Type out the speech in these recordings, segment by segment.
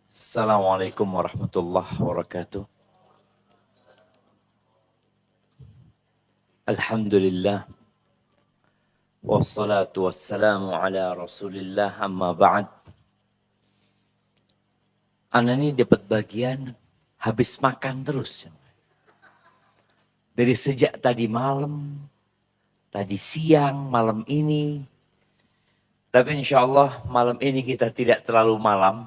Assalamualaikum warahmatullahi wabarakatuh. Alhamdulillah. Wassalatu wassalamu ala rasulillah amma ba'd. Ana ini dapat bagian habis makan terus. Dari sejak tadi malam, tadi siang, malam ini. Tapi insya Allah malam ini kita tidak terlalu malam.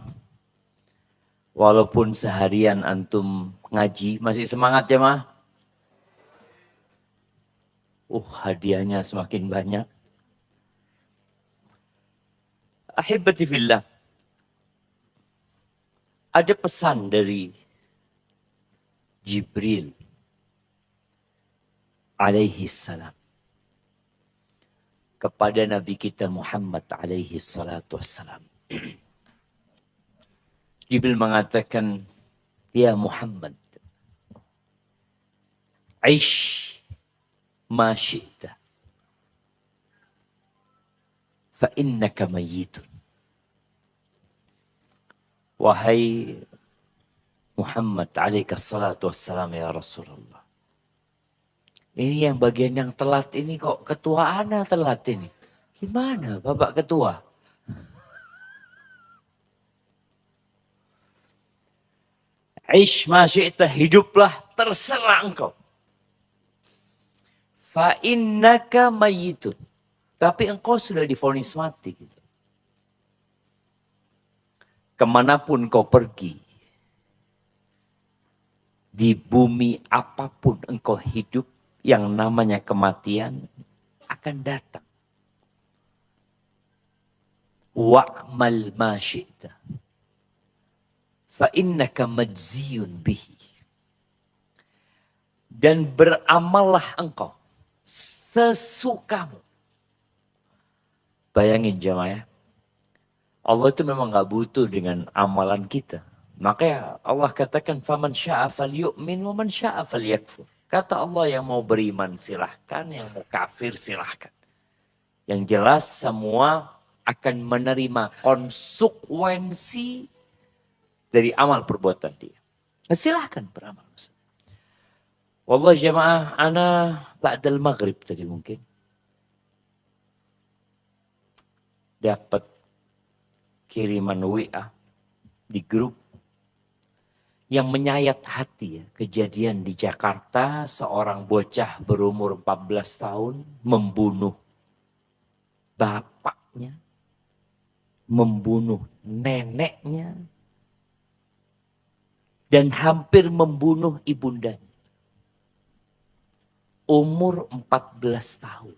Walaupun seharian antum ngaji, masih semangat jemaah? Hadiahnya semakin banyak. Ahibati fillah. Ada pesan dari Jibril alaihi salam kepada Nabi kita Muhammad alaihi salatu wassalam. Jibril mengatakan, ya Muhammad, aish ma syi'ta fa innaka mayyitun. Wahai Muhammad alaihi salatu wassalam ya Rasulullah. Ini yang bagian yang telat ini kok ketua ana telat ini. Gimana Bapak Ketua? Aish ma syi'ta, hiduplah terserah engkau. Fa innaka mayyitun. Tapi engkau sudah divonis mati gitu. Kemanapun kau pergi, di bumi apapun engkau hidup, yang namanya kematian akan datang. Wa'mal ma syi'ta fa innaka majziyun bihi. Dan beramallah engkau sesukamu. Bayangin jemaah ya. Allah itu memang gak butuh dengan amalan kita. Makanya Allah katakan faman sya'a falyu'min wa man sya'a falyakfur. Kata Allah, yang mau beriman silahkan, yang mau kafir silahkan. Yang jelas semua akan menerima konsekuensi dari amal perbuatan dia. Nah, silahkan beramal. Wallah jemaah, ana ba'dal maghrib tadi mungkin dapat kiriman WA di grup yang menyayat hati ya. Kejadian di Jakarta, seorang bocah berumur 14 tahun membunuh bapaknya, membunuh neneknya, dan hampir membunuh ibundanya. Umur 14 tahun.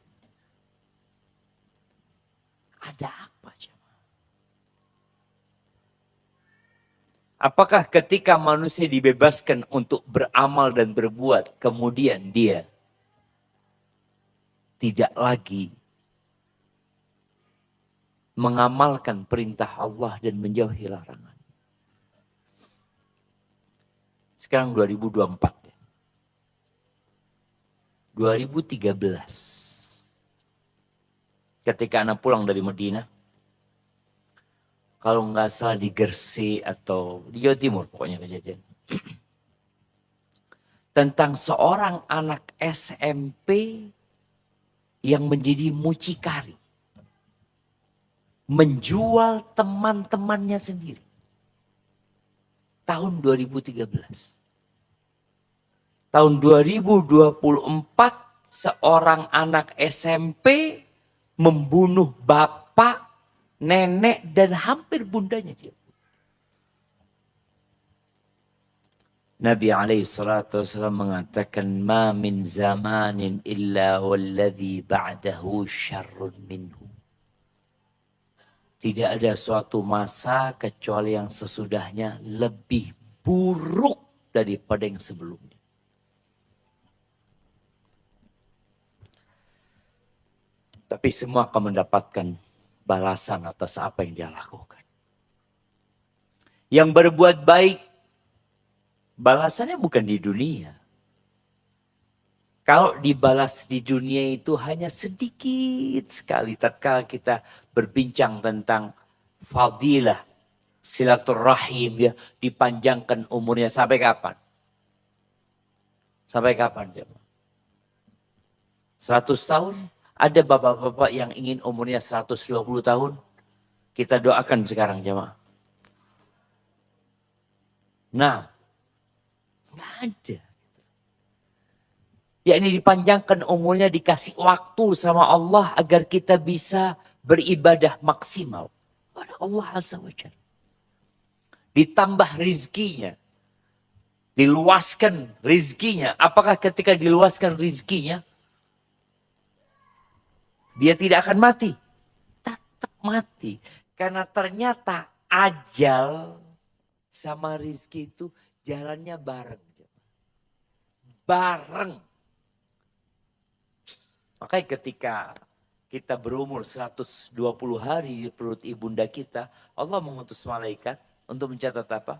Ada apa jemaah? Apakah ketika manusia dibebaskan untuk beramal dan berbuat, kemudian dia tidak lagi mengamalkan perintah Allah dan menjauhi larangan? Sekarang 2024 ya. 2013. Ketika anak pulang dari Madinah, kalau nggak salah di Gresik atau di Jawa Timur pokoknya kejadian. Tentang seorang anak SMP yang menjadi mucikari. Menjual teman-temannya sendiri. Tahun 2013. Tahun 2024 seorang anak SMP membunuh bapak, nenek, dan hampir bundanya dia. Nabi SAW mengatakan, ma min zamanin illa walladhi ba'dahu syarrun minhu. Tidak ada suatu masa kecuali yang sesudahnya lebih buruk daripada yang sebelumnya. Tapi semua akan mendapatkan balasan atas apa yang dia lakukan. Yang berbuat baik, balasannya bukan di dunia. Kalau dibalas di dunia itu hanya sedikit sekali. Tatkala kita berbincang tentang fadilah, silaturahim ya, dipanjangkan umurnya sampai kapan? Sampai kapan jemaah? 100 tahun? Ada bapak-bapak yang ingin umurnya 120 tahun? Kita doakan sekarang jemaah. Nah, nggak ada. Ya ini dipanjangkan umurnya, dikasih waktu sama Allah agar kita bisa beribadah maksimal pada Allah Azza wa Jalla. Ditambah rizkinya, diluaskan rizkinya. Apakah ketika diluaskan rizkinya, dia tidak akan mati? Tetap mati. Karena ternyata ajal sama rizki itu jalannya bareng. Bareng. Makanya ketika kita berumur 120 hari di perut ibunda kita, Allah mengutus malaikat untuk mencatat apa?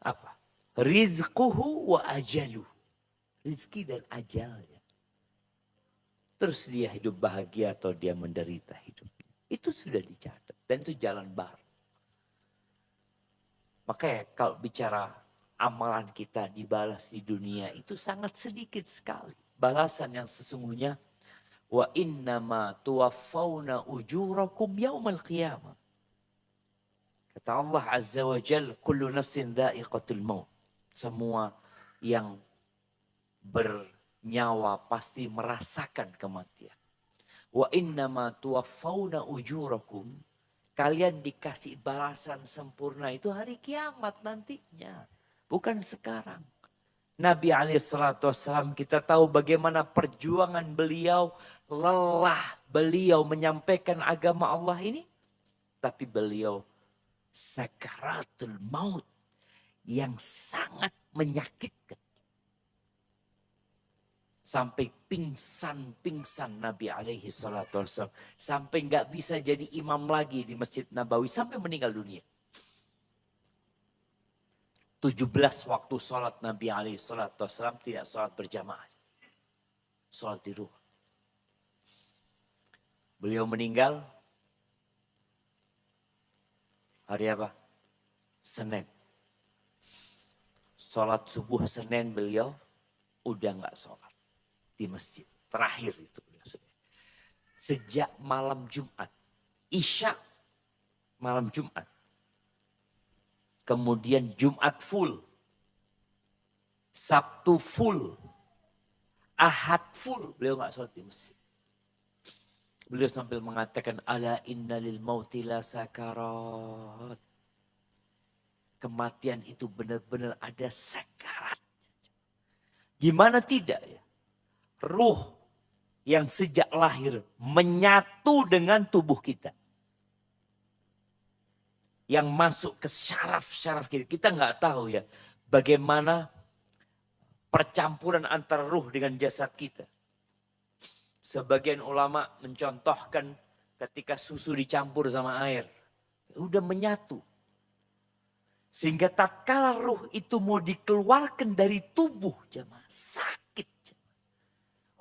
Apa? Rizquhu wa ajaluh. Rizki dan ajalnya. Terus dia hidup bahagia atau dia menderita hidupnya. Itu sudah dicatat. Dan itu jalan bareng. Makanya kalau bicara amalan kita dibalas di dunia itu sangat sedikit sekali. Balasan yang sesungguhnya wa innama tuwaffawna ujurakum yaumal qiyamah. Kata Allah Azza wa Jal, kullu nafsin dha'iqatul maut. Semua yang bernyawa pasti merasakan kematian. Wa innama tuwaffawna ujurakum. Kalian dikasih balasan sempurna itu hari kiamat nantinya. Bukan sekarang. Nabi SAW kita tahu bagaimana perjuangan beliau, lelah beliau menyampaikan agama Allah ini. Tapi beliau sakaratul maut yang sangat menyakitkan. Sampai pingsan Nabi SAW. Sampai nggak bisa jadi imam lagi di Masjid Nabawi. Sampai meninggal dunia. 17 waktu sholat Nabi SAW tidak sholat berjamaah. Sholat di rumah. Beliau meninggal hari apa? Senin. Sholat subuh Senin beliau udah nggak sholat di masjid. Terakhir itu beliau. Sejak malam Jumat. Isya malam Jumat. Kemudian Jumat full. Sabtu full. Ahad full. Beliau nggak sholat di masjid. Beliau sambil mengatakan, ala inna lil mauti la sakarat. Kematian itu benar-benar ada sakarat. Gimana tidak ya? Ruh yang sejak lahir menyatu dengan tubuh kita. Yang masuk ke syaraf-syaraf kita. Kita nggak tahu ya bagaimana percampuran antara ruh dengan jasad kita. Sebagian ulama mencontohkan ketika susu dicampur sama air. Udah menyatu. Sehingga tatkala ruh itu mau dikeluarkan dari tubuh, jemaah, sakit.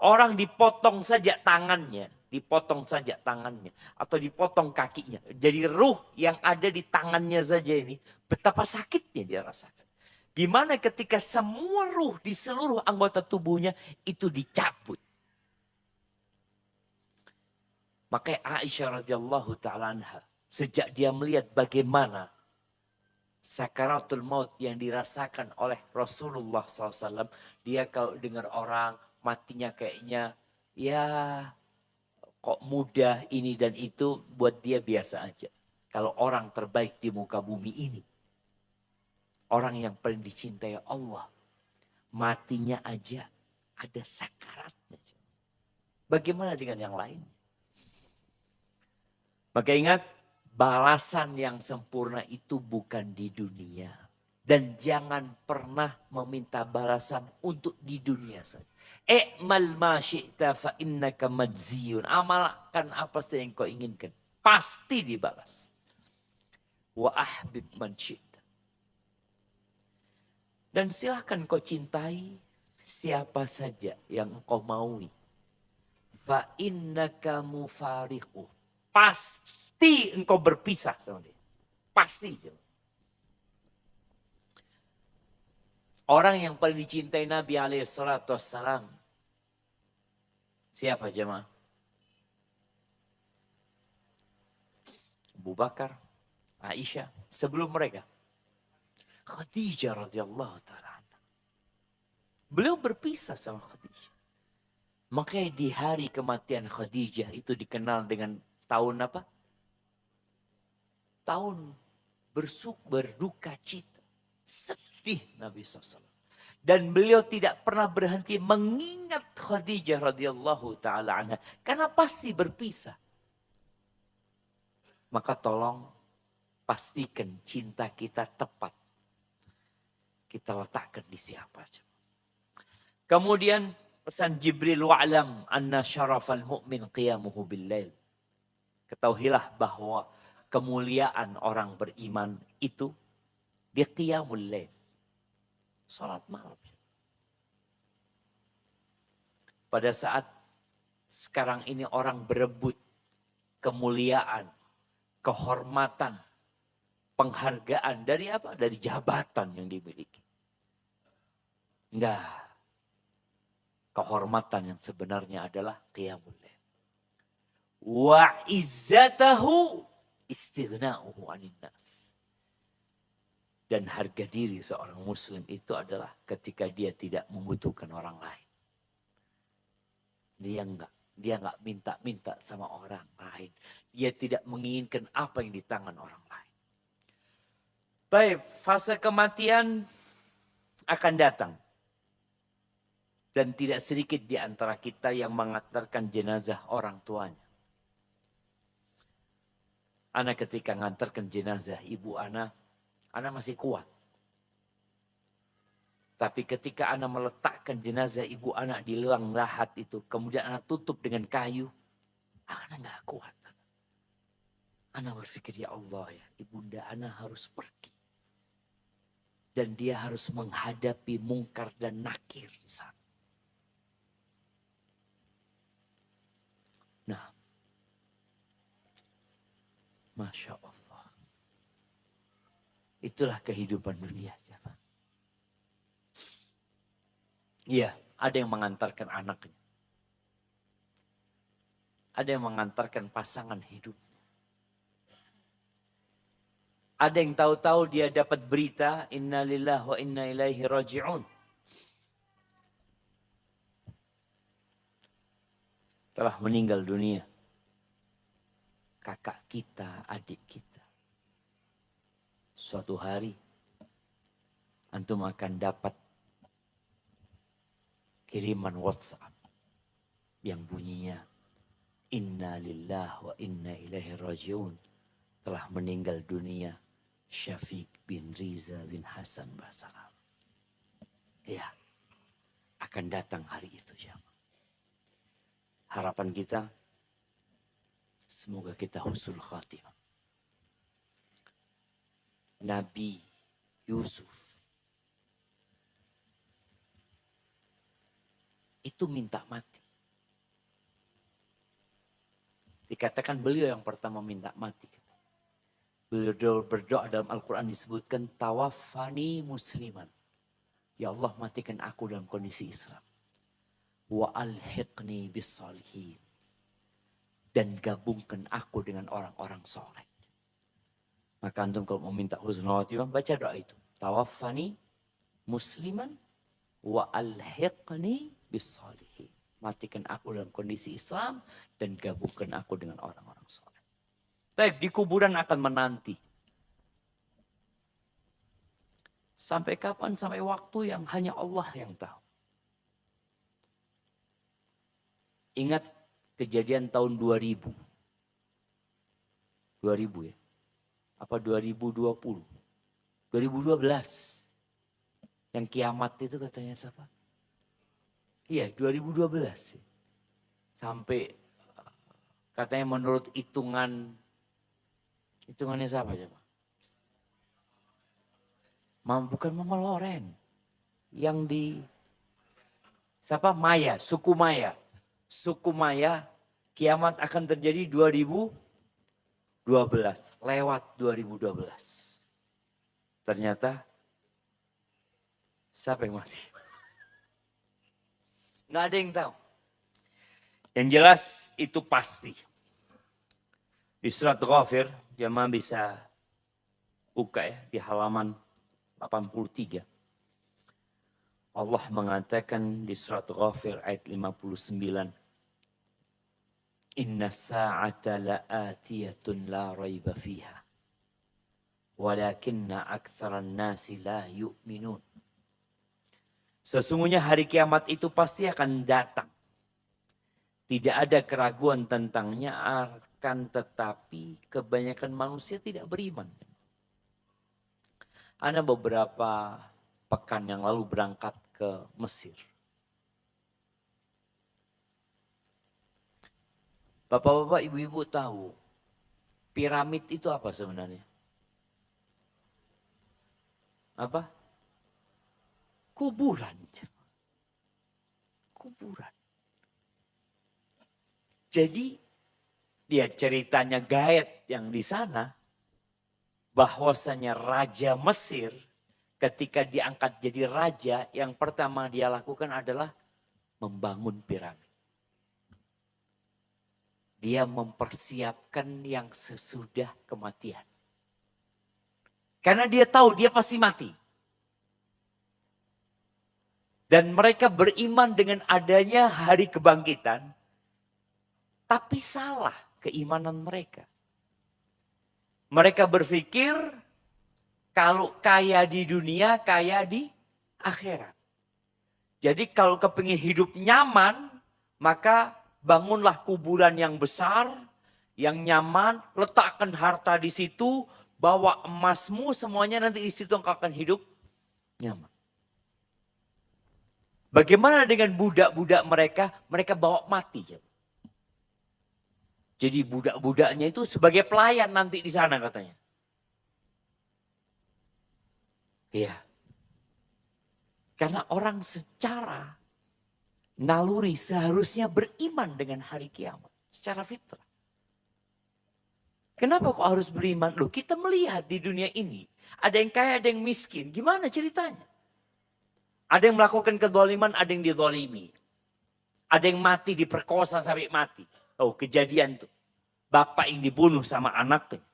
Orang dipotong saja tangannya. Dipotong saja tangannya. Atau dipotong kakinya. Jadi ruh yang ada di tangannya saja ini. Betapa sakitnya dia rasakan. Gimana ketika semua ruh di seluruh anggota tubuhnya itu dicabut. Makanya Aisyah radhiyallahu ta'ala anha. Sejak dia melihat bagaimana sakaratul maut yang dirasakan oleh Rasulullah SAW. Dia kalau dengar orang matinya kayaknya ya kok mudah ini dan itu, buat dia biasa aja. Kalau orang terbaik di muka bumi ini. Orang yang paling dicintai Allah. Matinya aja ada sakaratnya. Bagaimana dengan yang lain? Maka ingat, balasan yang sempurna itu bukan di dunia. Dan jangan pernah meminta balasan untuk di dunia saja. I'mal ma syi'ta fa innaka majziyun. Amalkan apa saja yang kau inginkan. Pasti dibalas. Wa ahbib man syi'ta. Dan silahkan kau cintai siapa saja yang kau maui. fa innaka mufariquh. Pasti engkau berpisah sama dia. Pasti. Orang yang paling dicintai Nabi SAW. Siapa jemaah? Abu Bakar, Aisyah. Sebelum mereka. Khadijah radhiyallahu ta'ala. Beliau berpisah sama Khadijah. Makanya di hari kematian Khadijah itu dikenal dengan tahun apa? Tahun berduka cita. Sedih Nabi SAW. Dan beliau tidak pernah berhenti mengingat Khadijah radhiyallahu ta'ala anha. Karena pasti berpisah. Maka tolong pastikan cinta kita tepat. Kita letakkan di siapa. Kemudian pesan Jibril wa'lam anna syarafal mu'min qiyamuhu bil-lail. Ketahuilah bahwa kemuliaan orang beriman itu dia qiyamul lail. Salat malam. Pada saat sekarang ini orang berebut kemuliaan, kehormatan, penghargaan dari apa? Dari jabatan yang dimiliki. Enggak. Kehormatan yang sebenarnya adalah qiyamul lail. Wa izzatahu istighna'uhu 'anil nas. Dan harga diri seorang muslim itu adalah ketika dia tidak membutuhkan orang lain. Dia enggak minta-minta sama orang lain. Dia tidak menginginkan apa yang di tangan orang lain. Baik, fase kematian akan datang. Dan tidak sedikit di antara kita yang mengantarkan jenazah orang tuanya. Ana ketika mengantarkan jenazah ibu Ana masih kuat. Tapi ketika Ana meletakkan jenazah ibu Ana di liang lahat itu, kemudian Ana tutup dengan kayu, Ana nggak kuat. Ana berpikir, ya Allah ya, ibunda Ana harus pergi. Dan dia harus menghadapi mungkar dan nakir di sana. Nah, Masya Allah. Itulah kehidupan dunia. Iya, ada yang mengantarkan anaknya. Ada yang mengantarkan pasangan hidup. Ada yang tahu-tahu dia dapat berita, inna lillahi wa inna ilaihi raji'un. Telah meninggal dunia. Kakak kita, adik kita. Suatu hari, antum akan dapat kiriman WhatsApp yang bunyinya, inna lillahi wa inna ilaihi raji'un. Telah meninggal dunia Syafiq bin Riza bin Hasan Basara. Ya, akan datang hari itu. Harapan kita, semoga kita husnul khatimah. Nabi Yusuf itu minta mati. Dikatakan beliau yang pertama minta mati. Beliau berdoa dalam Al-Quran disebutkan tawaffani musliman. Ya Allah, matikan aku dalam kondisi Islam. Wa alhiqni bis salihin. Dan gabungkan aku dengan orang-orang soleh. Maka antum kalau mau minta husnul khatimah, baca doa itu. Tawaffani musliman wa alhiqni bis salihin. Matikan aku dalam kondisi Islam dan gabungkan aku dengan orang-orang soleh. Baik, di kuburan akan menanti. Sampai kapan? Sampai waktu yang hanya Allah yang tahu. Ingat kejadian tahun 2000. 2000 ya? Apa 2020? 2012. Yang kiamat itu katanya siapa? Iya, 2012. Sampai katanya menurut hitungannya siapa coba? Bukan Mama Loren. Yang di siapa? Maya, suku Maya. suku Maya, kiamat akan terjadi 2012. Lewat 2012. Ternyata, siapa yang mati? Nggak ada yang tahu. Yang jelas itu pasti. Di surat Ghafir, jemaah bisa buka ya, di halaman 83. Allah mengatakan di surat Ghafir ayat 59. Inna sa'ata la'atiyatun la raiba fiha. Walakinna aktsaran nasi la yu'minun. Sesungguhnya hari kiamat itu pasti akan datang. Tidak ada keraguan tentangnya, akan tetapi kebanyakan manusia tidak beriman. Ada beberapa pekan yang lalu berangkat ke Mesir. Bapak-bapak, ibu-ibu tahu piramid itu apa sebenarnya? Apa? Kuburan. Kuburan. Jadi dia ceritanya gaet yang di sana, bahwasanya Raja Mesir ketika diangkat jadi raja, yang pertama dia lakukan adalah membangun piramid. Dia mempersiapkan yang sesudah kematian. Karena dia tahu dia pasti mati. Dan mereka beriman dengan adanya hari kebangkitan. Tapi salah keimanan mereka. Mereka berpikir kalau kaya di dunia, kaya di akhirat. Jadi kalau kepingin hidup nyaman, maka bangunlah kuburan yang besar, yang nyaman, letakkan harta di situ, bawa emasmu, semuanya nanti di situ engkau akan hidup nyaman. Bagaimana dengan budak-budak mereka? Mereka bawa mati. Jadi budak-budaknya itu sebagai pelayan nanti di sana katanya. Iya. Karena orang secara naluri seharusnya beriman dengan hari kiamat. Secara fitrah. Kenapa kok harus beriman? Loh, kita melihat di dunia ini. Ada yang kaya, ada yang miskin. Gimana ceritanya? Ada yang melakukan kezaliman, ada yang dizalimi. Ada yang mati, diperkosa sampai mati. Oh, kejadian tuh. Bapak yang dibunuh sama anaknya.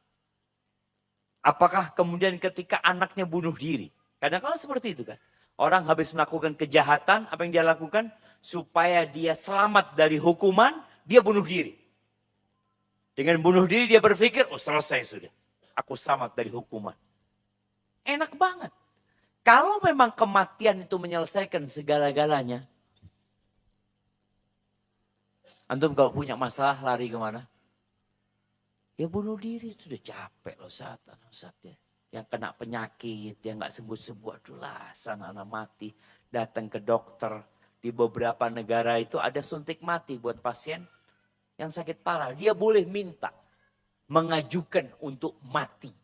Apakah kemudian ketika anaknya bunuh diri? Kadang-kadang seperti itu kan. Orang habis melakukan kejahatan, apa yang dia lakukan? Supaya dia selamat dari hukuman, dia bunuh diri. Dengan bunuh diri dia berpikir, oh selesai sudah. Aku selamat dari hukuman. Enak banget. Kalau memang kematian itu menyelesaikan segala-galanya. Antum kalau punya masalah lari kemana? Ya bunuh diri, itu udah capek loh saat ya. Yang kena penyakit, yang gak sembuh-sembuh. Aduh lah, anak mati. Datang ke dokter. Di beberapa negara itu ada suntik mati buat pasien yang sakit parah. Dia boleh minta mengajukan untuk mati.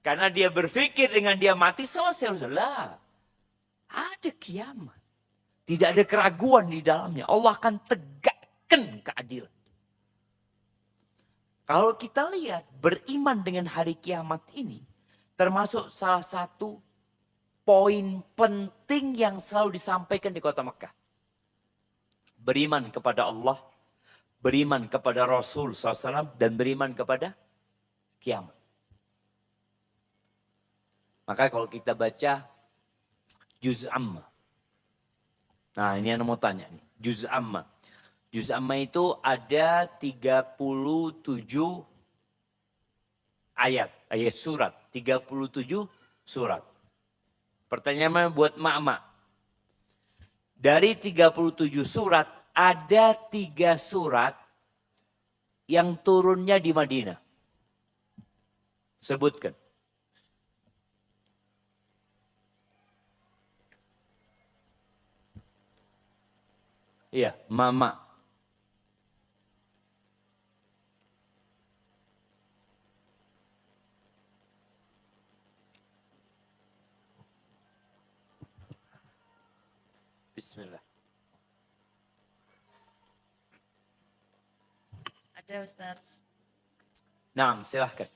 Karena dia berpikir dengan dia mati selesai. Lah, ada kiamat. Tidak ada keraguan di dalamnya. Allah akan tegakkan keadilan. Kalau kita lihat beriman dengan hari kiamat ini. Termasuk salah satu poin penting yang selalu disampaikan di kota Mekah. Beriman kepada Allah. Beriman kepada Rasul SAW. Dan beriman kepada kiamat. Maka kalau kita baca Juz Amma. Nah ini yang mau tanya nih. Juz Amma. Juz Amma itu ada 37 ayat. Ayat surat. 37 surat. Pertanyaan buat mak-mak. Dari 37 surat ada 3 surat yang turunnya di Madinah. Sebutkan. Iya, mama. Bismillah. Ada Ustaz. Nah, silahkan.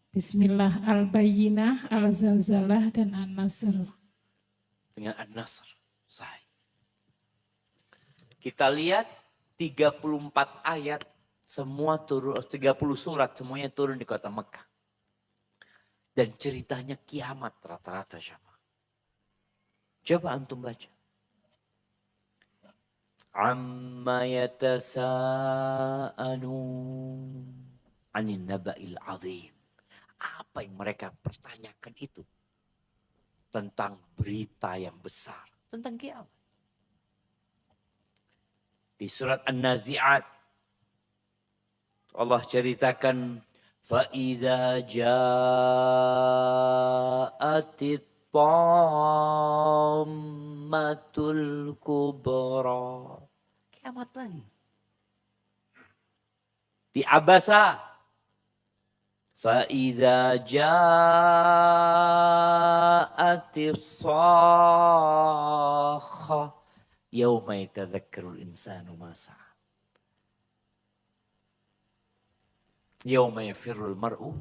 Bismillah, Al-Bayyinah, Al-Zalzalah, dan An-Nasr. Dengan An-Nasr. Sahih. Kita lihat 34 ayat semua turun, 30 surat semuanya turun di kota Mekah. Dan ceritanya kiamat rata-rata sama. Coba antum baca. Amma yatasa'alun anin naba'il azim. Apa yang mereka pertanyakan itu? Tentang berita yang besar. Tentang kiamat. Di surat An-Nazi'at. Allah ceritakan. فَإِذَا جَاءَتِ الطَّامَّةُ الْكُبْرَى. Kiamat lagi. Di Abasa. فَإِذَا جَاءَتِ الصَّاخَّةُ يَوْمَ يَتَذَكَّرُ الْإِنسَانُ مَا سَعَى. Yawma yafirrul mar'u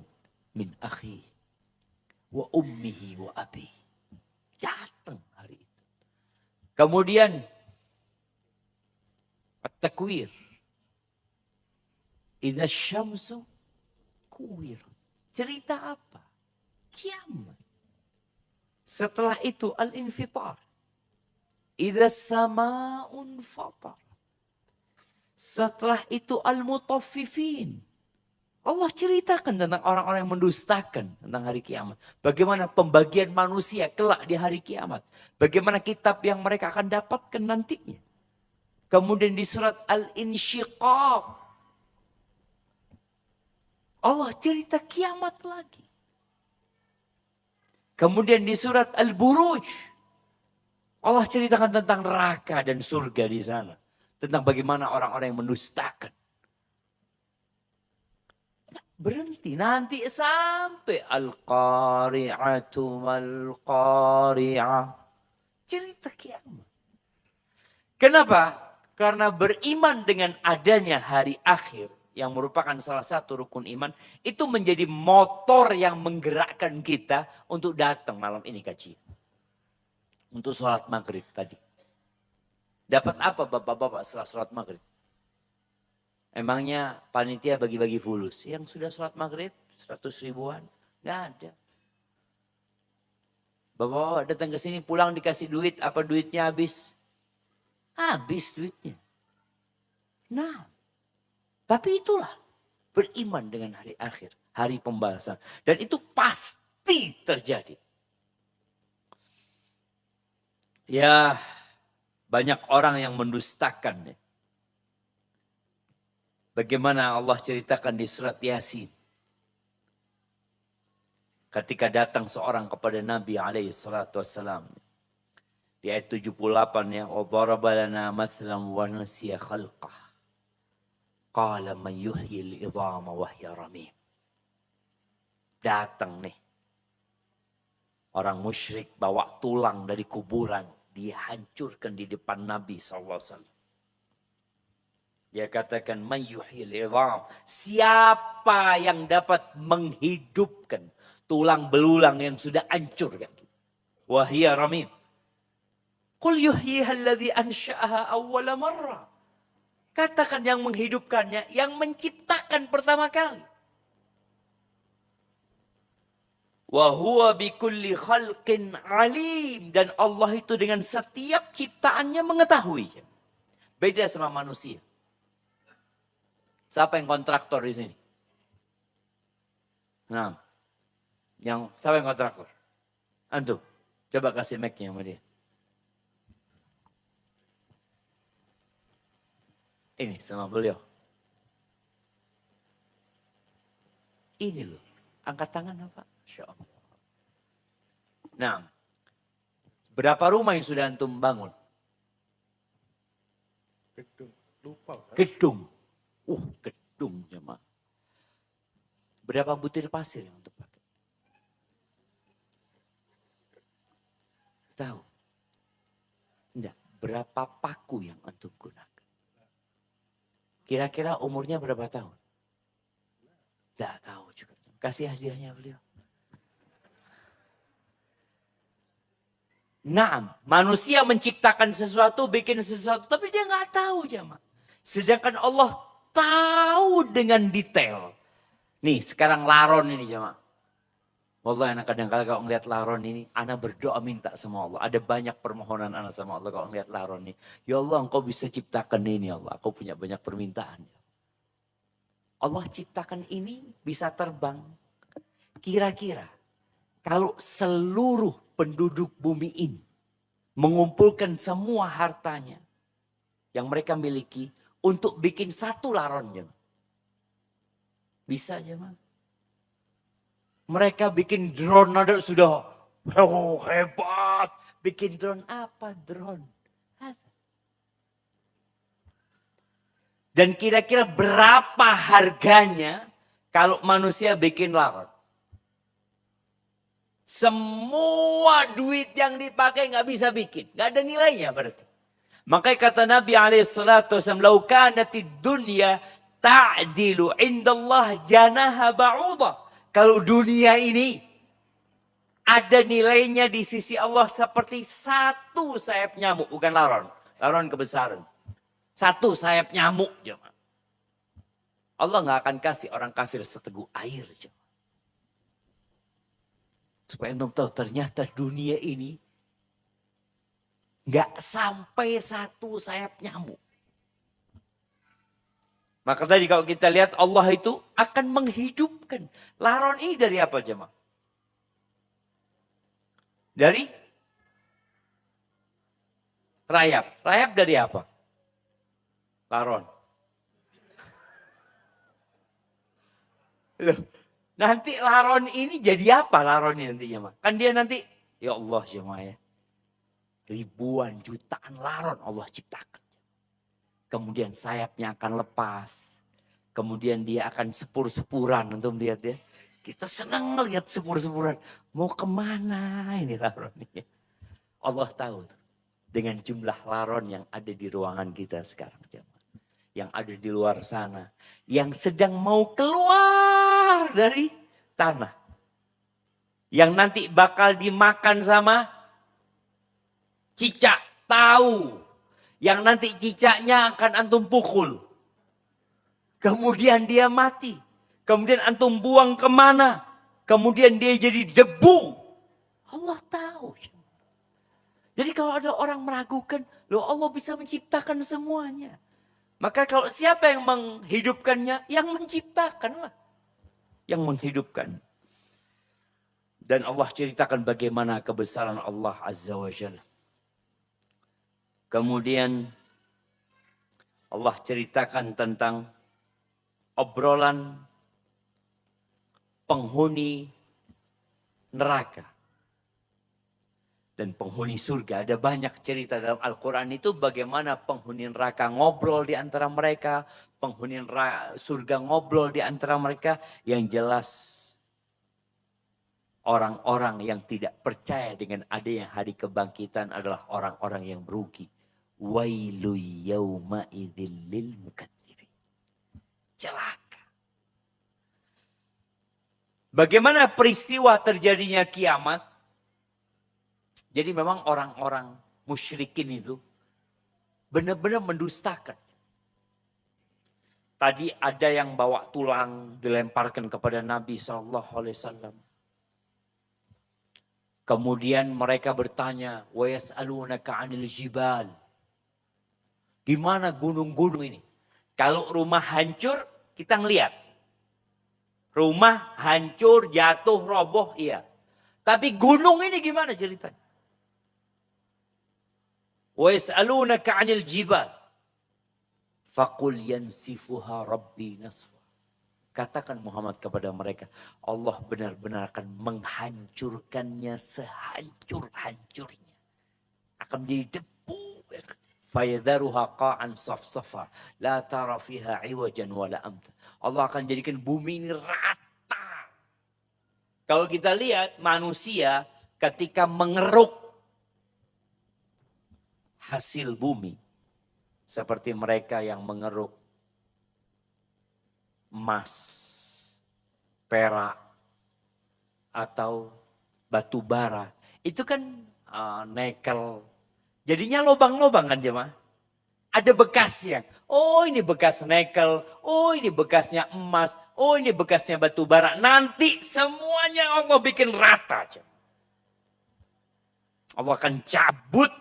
min akhihi wa ummihi wa abihi. Datang hari itu. Kemudian at-takwir. Idza syamsu kuwir. Cerita apa? Kiamat. Setelah itu al-infitar. Idza sama'un fatar. Setelah itu al-mutaffifin. Allah ceritakan tentang orang-orang yang mendustakan tentang hari kiamat. Bagaimana pembagian manusia kelak di hari kiamat. Bagaimana kitab yang mereka akan dapatkan nantinya. Kemudian di surat Al-Insyiqaq. Allah cerita kiamat lagi. Kemudian di surat Al-Buruj. Allah ceritakan tentang neraka dan surga di sana. Tentang bagaimana orang-orang yang mendustakan. Berhenti nanti sampai al-qari'atu mal-qari'ah. Cerita kiamat. Kenapa? Karena beriman dengan adanya hari akhir yang merupakan salah satu rukun iman itu menjadi motor yang menggerakkan kita untuk datang malam ini kajian. Untuk sholat maghrib tadi. Dapat apa bapak-bapak setelah sholat maghrib? Emangnya panitia bagi-bagi fulus. Yang sudah sholat maghrib 100 ribuan. Nggak ada. Bapak datang ke sini pulang dikasih duit. Apa duitnya habis? Habis duitnya. Nah. Tapi itulah. Beriman dengan hari akhir. Hari pembalasan. Dan itu pasti terjadi. Ya. Banyak orang yang mendustakan. Bagaimana Allah ceritakan di surat Yasin. Ketika datang seorang kepada Nabi SAW. Di ayat 78 ya. وَضَرَبَ لَنَا مَثْلًا وَنَسِيَ خَلْقَهُ قَالَ مَنْ يُحْيِي الْعِظَامَ وَهِيَ رَمِيمٌ. Datang nih. Orang musyrik bawa tulang dari kuburan. Dihancurkan di depan Nabi SAW. Dia katakan, man yuhyil idham. Siapa yang dapat menghidupkan tulang belulang yang sudah hancur. Wahia ramim. Qul yuhyiha alladhi ansha'aha awwala marra. Katakan yang menghidupkannya, yang menciptakan pertama kali. Wa huwa bikulli khalqin alim. Dan Allah itu dengan setiap ciptaannya mengetahui. Beda sama manusia. Siapa yang kontraktor di sini? Nah, siapa yang kontraktor? Antum, coba kasih mic-nya sama dia. Ini sama beliau. Ini loh, angkat tangan apa? Masya Allah. Nah, berapa rumah yang sudah antum bangun? Gedung, lupa. Gedung. Gedung jemaah. Berapa butir pasir yang untuk pakai? Tahu? Enggak. berapa paku yang antum gunakan? Kira-kira umurnya berapa tahun? Tidak tahu juga. Kasih hadiahnya beliau. Naam, manusia menciptakan sesuatu, bikin sesuatu, tapi dia nggak tahu jemaah. Sedangkan Allah tahu dengan detail. Nih sekarang laron ini jemaah. Wallah anak kadang-kadang kalau ngeliat laron ini, anak berdoa minta sama Allah. Ada banyak permohonan anak sama Allah kalau ngeliat laron ini. Ya Allah engkau bisa ciptakan ini ya Allah. Aku punya banyak permintaan. Allah ciptakan ini bisa terbang. Kira-kira kalau seluruh penduduk bumi ini mengumpulkan semua hartanya yang mereka miliki untuk bikin satu laron. Bisa jemaah. Mereka bikin drone ada sudah hebat. Bikin drone apa drone? Dan kira-kira berapa harganya kalau manusia bikin laron? Semua duit yang dipakai nggak bisa bikin. Nggak ada nilainya berarti. Makanya kata Nabi SAW, "Lau kanatid dunya ta'dilu indallah janaha ba'udah." Kalau dunia ini ada nilainya di sisi Allah seperti satu sayap nyamuk. Bukan laron. Laron kebesaran. Satu sayap nyamuk. Allah nggak akan kasih orang kafir seteguk air. Supaya anda tahu ternyata dunia ini nggak sampai satu sayap nyamuk. Maka tadi kalau kita lihat Allah itu akan menghidupkan. Laron ini dari apa jemaah? Dari rayap. Rayap dari apa? Laron. Loh. Nanti laron ini jadi apa laron ini nantinya? Kan dia nanti, ya Allah jemaah ya. Ribuan jutaan laron Allah ciptakan. Kemudian sayapnya akan lepas. Kemudian dia akan sepur-sepuran untuk melihat ya. Kita senang melihat sepur-sepuran. Mau kemana ini laron ini? Allah tahu tuh, dengan jumlah laron yang ada di ruangan kita sekarang jemaah. Yang ada di luar sana. Yang sedang mau keluar dari tanah. Yang nanti bakal dimakan sama cicak. Tahu. Yang nanti cicaknya akan antum pukul. Kemudian dia mati. Kemudian antum buang kemana. Kemudian dia jadi debu. Allah tahu. Jadi kalau ada orang meragukan. Loh Allah bisa menciptakan semuanya. Maka kalau siapa yang menghidupkannya, yang menciptakanlah. Yang menghidupkan. Dan Allah ceritakan bagaimana kebesaran Allah Azza wa Jalla. Kemudian Allah ceritakan tentang obrolan penghuni neraka. Dan penghuni surga. Ada banyak cerita dalam Al-Quran itu bagaimana penghuni neraka ngobrol di antara mereka. Penghuni surga ngobrol di antara mereka. Yang jelas orang-orang yang tidak percaya dengan adanya hari kebangkitan adalah orang-orang yang merugi. Wailu yawma idzil lil mukadzibin. Celaka. Bagaimana peristiwa terjadinya kiamat? Jadi memang orang-orang musyrikin itu benar-benar mendustakan. Tadi ada yang bawa tulang dilemparkan kepada Nabi SAW. Kemudian mereka bertanya, wa yas'alunaka 'anil jibal. Gimana gunung-gunung ini? Kalau rumah hancur, kita ngelihat. Rumah hancur, jatuh, roboh, iya. Tapi gunung ini gimana ceritanya? Wa yas'alunaka 'anil jibal. Faqul yansifuha rabbi nasfa. Katakan Muhammad kepada mereka, Allah benar-benar akan menghancurkannya sehancur-hancurnya. Akan menjadi debu. Fayadharuha qa'an safsafa. La tara fiha iwajan wala amta. Allah akan jadikan bumi ini rata. Kalau kita lihat manusia ketika mengeruk hasil bumi. Seperti mereka yang mengeruk emas, perak, atau batu bara. Itu kan nikel. Jadinya lubang-lubang kan jemaah. Ada bekasnya. Oh ini bekas nikel. Oh ini bekasnya emas. Oh ini bekasnya batu bara. Nanti semuanya Allah bikin rata. Allah akan cabut.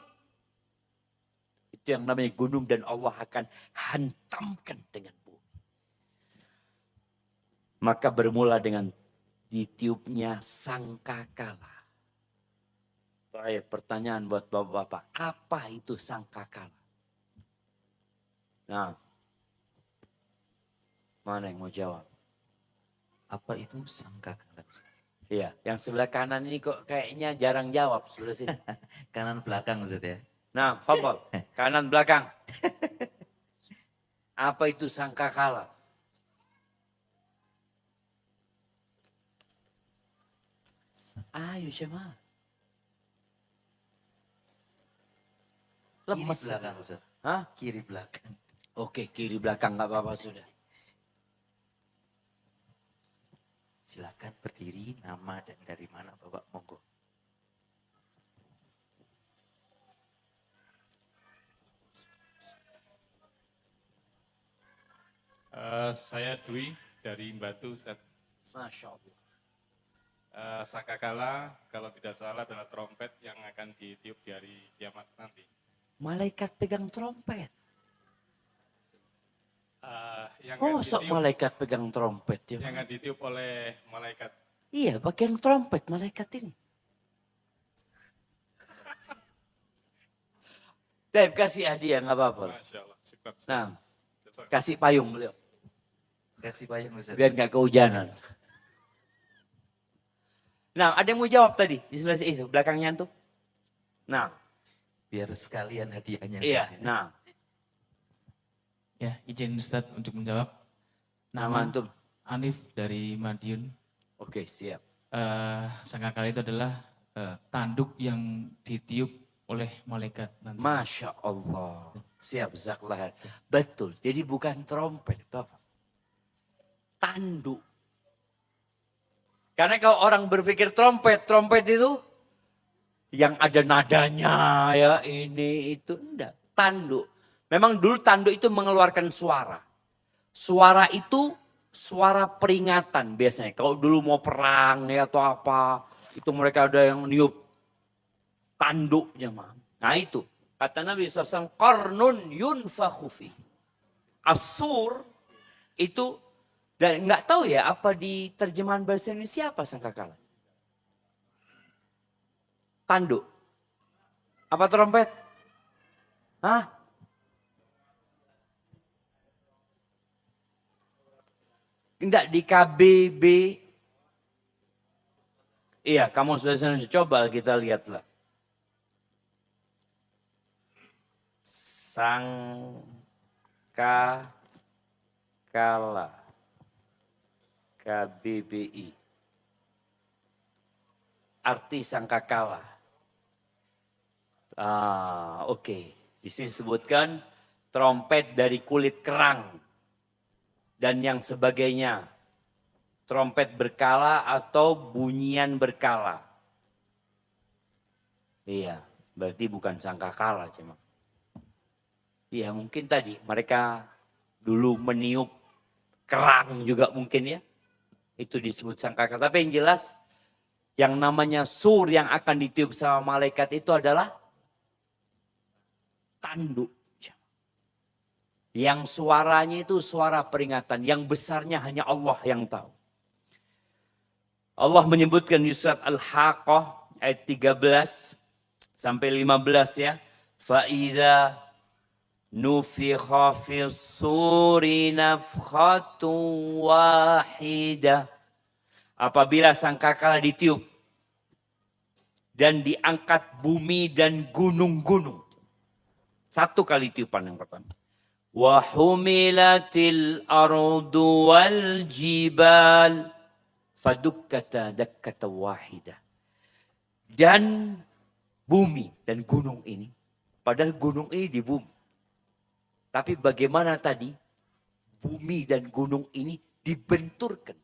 Itu yang namanya gunung dan Allah akan hantamkan dengan bumi. Maka bermula dengan ditiupnya sangkakala. Baik, pertanyaan buat bapak-bapak. Apa itu sangkakala? Nah, mana yang mau jawab? Apa itu sangkakala? Iya, yang sebelah kanan ini kok kayaknya jarang jawab sebelah sini. Kanan belakang Ustaz ya. Nah, fadhol, kanan belakang. Apa itu sangkakala? Ayo Syama. Kiri Lemes. belakang Ustaz. Hah? Kiri belakang. Oke, kiri belakang nggak apa-apa sudah. Silakan berdiri, nama dan dari mana Bapak, monggo. Saya Dwi dari Batu, Ustaz. Masya Allah. Sangkakala kalau tidak salah adalah trompet yang akan ditiup di hari kiamat nanti. Malaikat pegang trompet. Yang Oh, akan sok ditiup, malaikat pegang trompet. Ya. yang akan ditiup oleh malaikat. Iya, pegang trompet malaikat ini. Dave, kasih hadiah, nggak apa-apa. Masya Allah. Syukur, Ustaz. Nah, kasih payung beliau. Kasih payung Ustaz. Biar nggak kehujanan. Nah, ada yang mau jawab tadi di sebelah itu, belakangnya tuh. Nah, Biar sekalian hadiahnya. iya, Ustaz ya. nah, Ya, izin Ustadz untuk menjawab. nama Nama antum. Anif dari Madiun. Oke, siap. Sangkakala itu adalah tanduk yang ditiup oleh malaikat nanti. Masya Allah. Siap, zaklah. Betul, jadi bukan trompet, Bapak. Tanduk. Karena kalau orang berpikir trompet, trompet itu yang ada nadanya ya ini itu enggak. Tanduk. Memang dulu tanduk itu mengeluarkan suara. Suara itu suara peringatan biasanya. Kalau dulu mau perang ya atau apa, itu mereka ada yang niup tanduk jemaah. Nah itu kata Nabi SAW, qarnun yunfakhu fi. Asur itu, dan nggak tahu ya apa di terjemahan bahasa Indonesia apa sangkakala. Tanduk. Apa trompet? Hah? Enggak di KBB. Iya, kamu sudah coba kita lihatlah. Sangkakala. KBBI. Arti sangkakala. Oke. Di sini sebutkan trompet dari kulit kerang dan yang sebagainya. Trompet berkala atau bunyian berkala. Iya, berarti bukan sangkakala cuma. Iya, mungkin tadi mereka dulu meniup kerang juga mungkin ya. Itu disebut sangkakala. Tapi yang jelas yang namanya sur yang akan ditiup sama malaikat itu adalah tanduk. Yang suaranya itu suara peringatan. Yang besarnya hanya Allah yang tahu. Allah menyebutkan di surat Al-Haqqah ayat 13 sampai 15 ya. Fa'idha nufikha fis suri nafkhatun wahidah. Apabila sangkakala ditiup dan diangkat bumi dan gunung-gunung. Satu kali tiupan yang pertama. Wa humilatil ardu wal jibal fadukkata dakkata wahidah. Dan bumi dan gunung ini Padahal gunung ini di bumi. Tapi bagaimana tadi bumi dan gunung ini dibenturkan.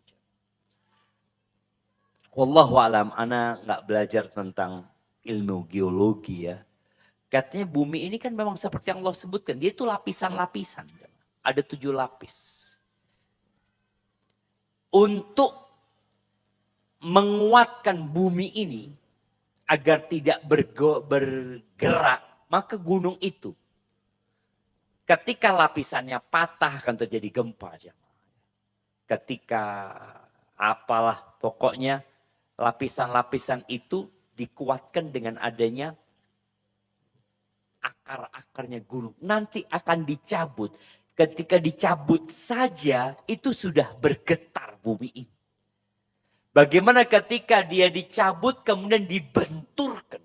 Wallahu alam, ana nggak belajar tentang ilmu geologi ya. Katanya bumi ini kan memang seperti yang Allah sebutkan. Dia itu lapisan-lapisan. Ada 7 lapis. Untuk menguatkan bumi ini agar tidak bergerak, maka gunung itu ketika lapisannya patah akan terjadi gempa. Ketika apalah pokoknya lapisan-lapisan itu dikuatkan dengan adanya akar-akarnya gunung. Nanti akan dicabut. Ketika dicabut saja itu sudah bergetar bumi ini. Bagaimana ketika dia dicabut kemudian dibenturkan.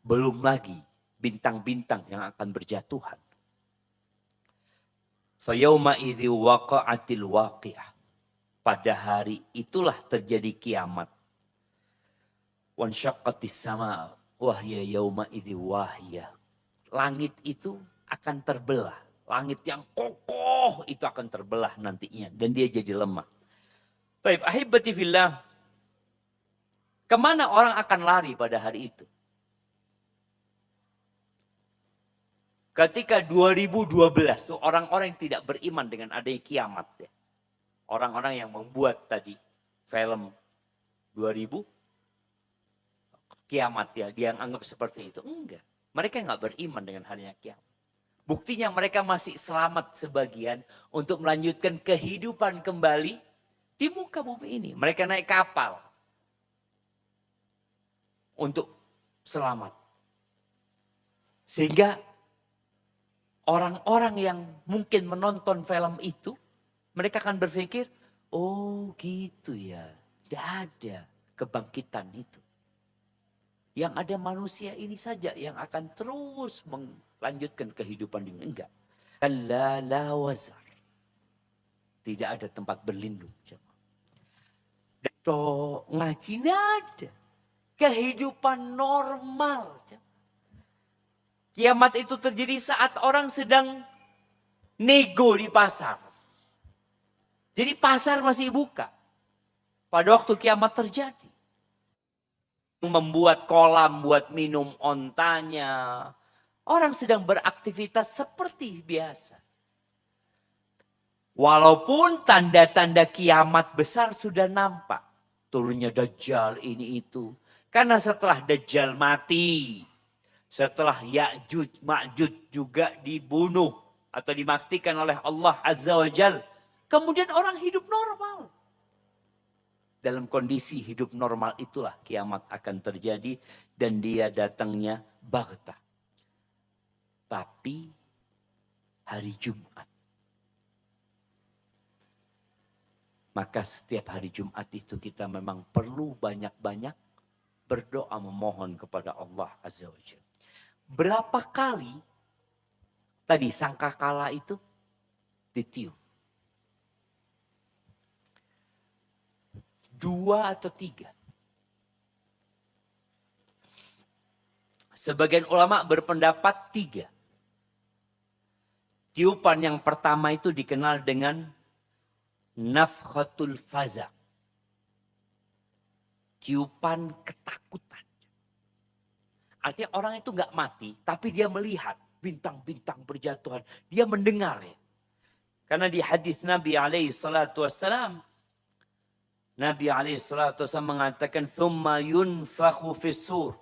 Belum lagi bintang-bintang yang akan berjatuhan. Fayauma idzi waqa'atil waqi'ah. Pada hari itulah terjadi kiamat. Wansyaqqatis sama wahya yauma idzi wahiyah. Langit itu akan terbelah. Langit yang kokoh itu akan terbelah nantinya. Dan dia jadi lemah. Baik, ahibati fillah. Kemana orang akan lari pada hari itu? Ketika 2012 tuh orang-orang yang tidak beriman dengan adanya kiamat. Ya. Orang-orang yang membuat tadi film 2000 kiamat ya. Dia yang anggap seperti itu. Enggak. Mereka nggak beriman dengan adanya kiamat. Buktinya mereka masih selamat sebagian untuk melanjutkan kehidupan kembali di muka bumi ini. Mereka naik kapal untuk selamat. Sehingga orang-orang yang mungkin menonton film itu, mereka akan berpikir, oh gitu ya, tidak ada kebangkitan itu. Yang ada manusia ini saja yang akan terus melanjutkan kehidupan di dunia. Enggak. Kalla la wazar. Tidak ada tempat berlindung. Toh ngaji ada. Kehidupan normal. Kiamat itu terjadi saat orang sedang nego di pasar. Jadi pasar masih buka. Pada waktu kiamat terjadi. Membuat kolam buat minum ontanya. Orang sedang beraktivitas seperti biasa. Walaupun tanda-tanda kiamat besar sudah nampak. Turunnya Dajjal ini itu. Karena setelah Dajjal mati. Setelah Ya'juj Ma'juj juga dibunuh. Atau dimatikan oleh Allah Azza wa Jal. Kemudian orang hidup normal. Dalam kondisi hidup normal itulah kiamat akan terjadi. Dan dia datangnya baghtah. Tapi hari Jumat. Maka setiap hari Jumat itu kita memang perlu banyak-banyak berdoa memohon kepada Allah Azza wa Jalla. Berapa kali tadi sangkakala itu ditiup? 2 atau 3. Sebagian ulama berpendapat 3. Tiupan yang pertama itu dikenal dengan nafkhatul faza. Tiupan ketakutan. Artinya orang itu nggak mati, tapi dia melihat bintang-bintang berjatuhan. Dia mendengar ya. Karena di hadis Nabi alaihi salatu wassalam, Nabi alaihi salatu wassalam mengatakan, "Tsumma yunfakhu fis-sur."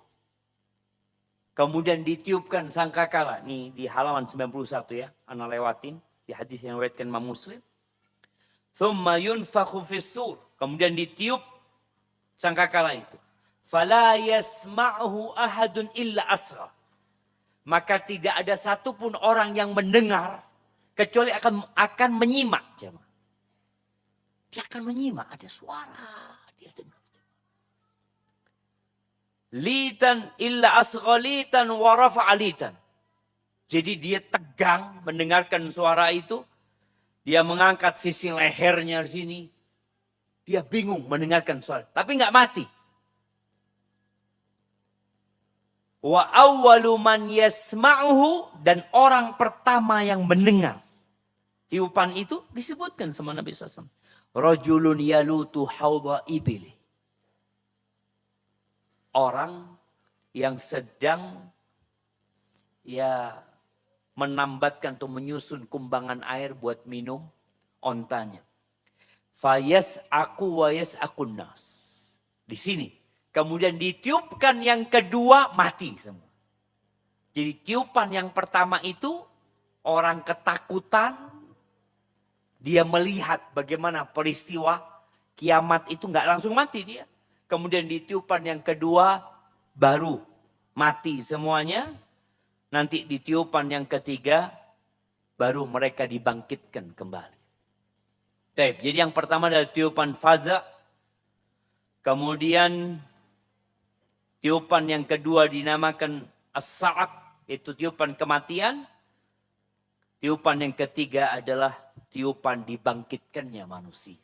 Kemudian ditiupkan sangkakala. Nih di halaman 91 ya, ana lewatin di hadis yang diriwayatkan Imam Muslim. Tsumma yunfakhu fis-sur. Kemudian ditiup sangkakala itu. Fala yasma'hu ahadun illa asra. Maka tidak ada satupun orang yang mendengar kecuali akan menyimak. Dia akan menyimak, ada suara, dia dengar. Litan illa asghalitan wa rafa'alitan. Jadi dia tegang mendengarkan suara itu. Dia mengangkat sisi lehernya sini. Dia bingung mendengarkan suara. Tapi nggak mati. Wa awwalu man yasma'uhu, dan orang pertama yang mendengar tiupan itu disebutkan sama Nabi SAW. Rajulun yalutu hawda ibili. Orang yang sedang menambatkan atau menyusun kumbangan air buat minum ontanya. Fayas aku wayas akun nas. Di sini. Kemudian ditiupkan yang kedua, mati semua. Jadi tiupan yang pertama itu orang ketakutan. Dia melihat bagaimana peristiwa kiamat itu nggak langsung mati dia. Kemudian ditiupan yang kedua baru mati semuanya. Nanti ditiupan yang ketiga baru mereka dibangkitkan kembali. Baik, jadi yang pertama adalah tiupan faza. Kemudian tiupan yang kedua dinamakan as-sa'aq, itu tiupan kematian. Tiupan yang ketiga adalah tiupan dibangkitkannya manusia.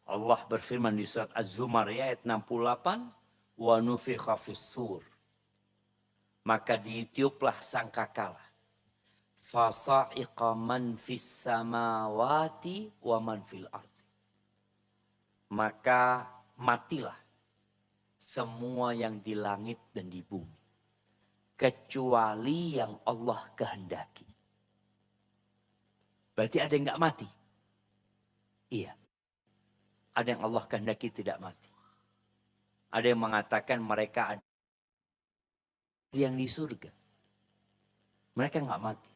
Allah berfirman di surat Az-Zumar ayat 68, wa nufikha fis-sur. Maka ditiuplah sangkakala. Fasa'iqa man fis samawati wa man fil ardi. Maka matilah semua yang di langit dan di bumi, kecuali yang Allah kehendaki. Berarti ada yang nggak mati? Iya. Ada yang Allah kehendaki tidak mati. Ada yang mengatakan mereka ada yang di surga. Mereka nggak mati.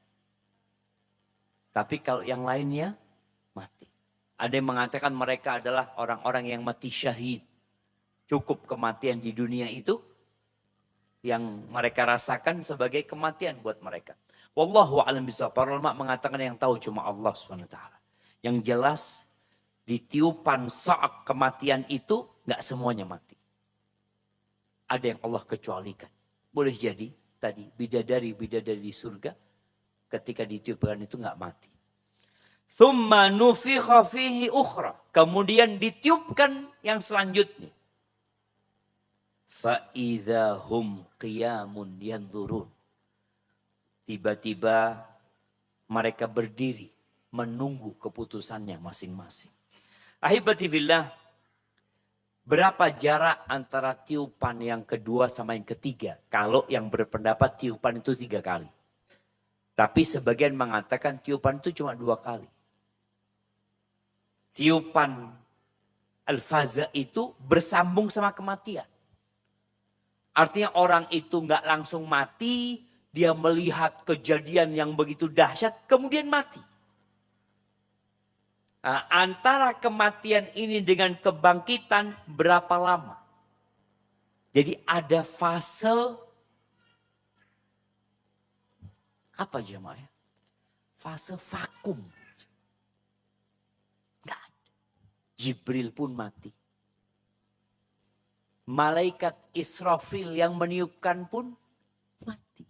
Tapi kalau yang lainnya mati. Ada yang mengatakan mereka adalah orang-orang yang mati syahid. Cukup kematian di dunia itu yang mereka rasakan sebagai kematian buat mereka. Wallahu a'lam bishawab. Para ulama mengatakan yang tahu cuma Allah SWT. Yang jelas di tiupan saat kematian itu nggak semuanya mati. Ada yang Allah kecualikan. Boleh jadi tadi bidadari di surga ketika ditiupkan itu nggak mati. Thumma nufikha fihi ukhra. Kemudian ditiupkan yang selanjutnya. Fa'idha hum qiyamun yanzurun. Tiba-tiba mereka berdiri menunggu keputusannya masing-masing. Ahibati fillah, berapa jarak antara tiupan yang kedua sama yang ketiga? Kalau yang berpendapat tiupan itu 3 kali. Tapi sebagian mengatakan tiupan itu cuma 2 kali. Tiupan al-faza itu bersambung sama kematian. Artinya orang itu nggak langsung mati, dia melihat kejadian yang begitu dahsyat, kemudian mati. Nah, antara kematian ini dengan kebangkitan berapa lama? Jadi ada fase, apa jemaah ya? Fase vakum. Nggak ada. Jibril pun mati. Malaikat Israfil yang meniupkan pun mati.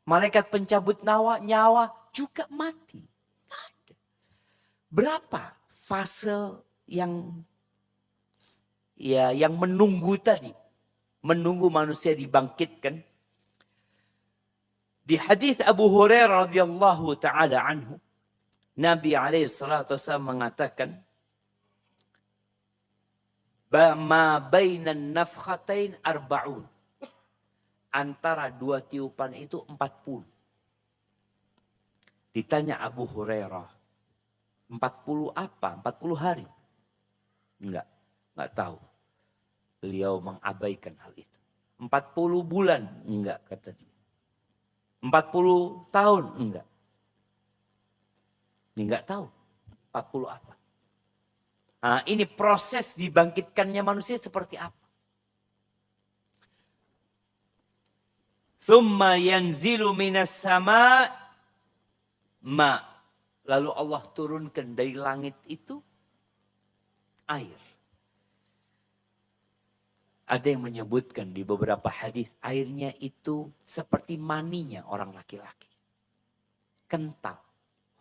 Malaikat pencabut nyawa juga mati. Nggak ada. Berapa fase yang menunggu tadi? Menunggu manusia dibangkitkan. Di hadis Abu Hurairah radhiyallahu taala anhu, Nabi alaihi salatu wasallam mengatakan, ma bainan nafkhatain arba'un. Antara 2 tiupan itu 40. Ditanya Abu Hurairah, 40 apa? 40 hari? Enggak tahu. Beliau mengabaikan hal itu. 40 bulan? Enggak, kata dia. 40 tahun? Enggak. Ini enggak tahu. 40 apa? Nah, ini proses dibangkitkannya manusia seperti apa? Thumma yanzilu minas sama ma. Lalu Allah turunkan dari langit itu air. Ada yang menyebutkan di beberapa hadis airnya itu seperti maninya orang laki-laki. Kental.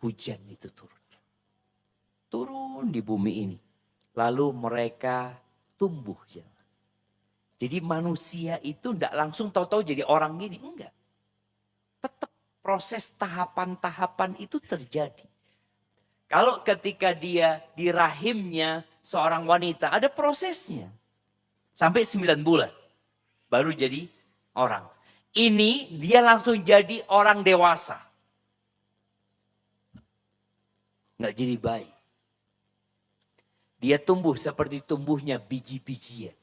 Hujan itu turun. Turun di bumi ini. Lalu mereka tumbuh. Jadi manusia itu tidak langsung tahu-tahu jadi orang gini. Enggak. Tetap proses tahapan-tahapan itu terjadi. Kalau ketika dia di rahimnya seorang wanita, ada prosesnya. Sampai 9 bulan. Baru jadi orang. Ini dia langsung jadi orang dewasa. Nggak jadi bayi. Dia tumbuh seperti tumbuhnya biji-bijian.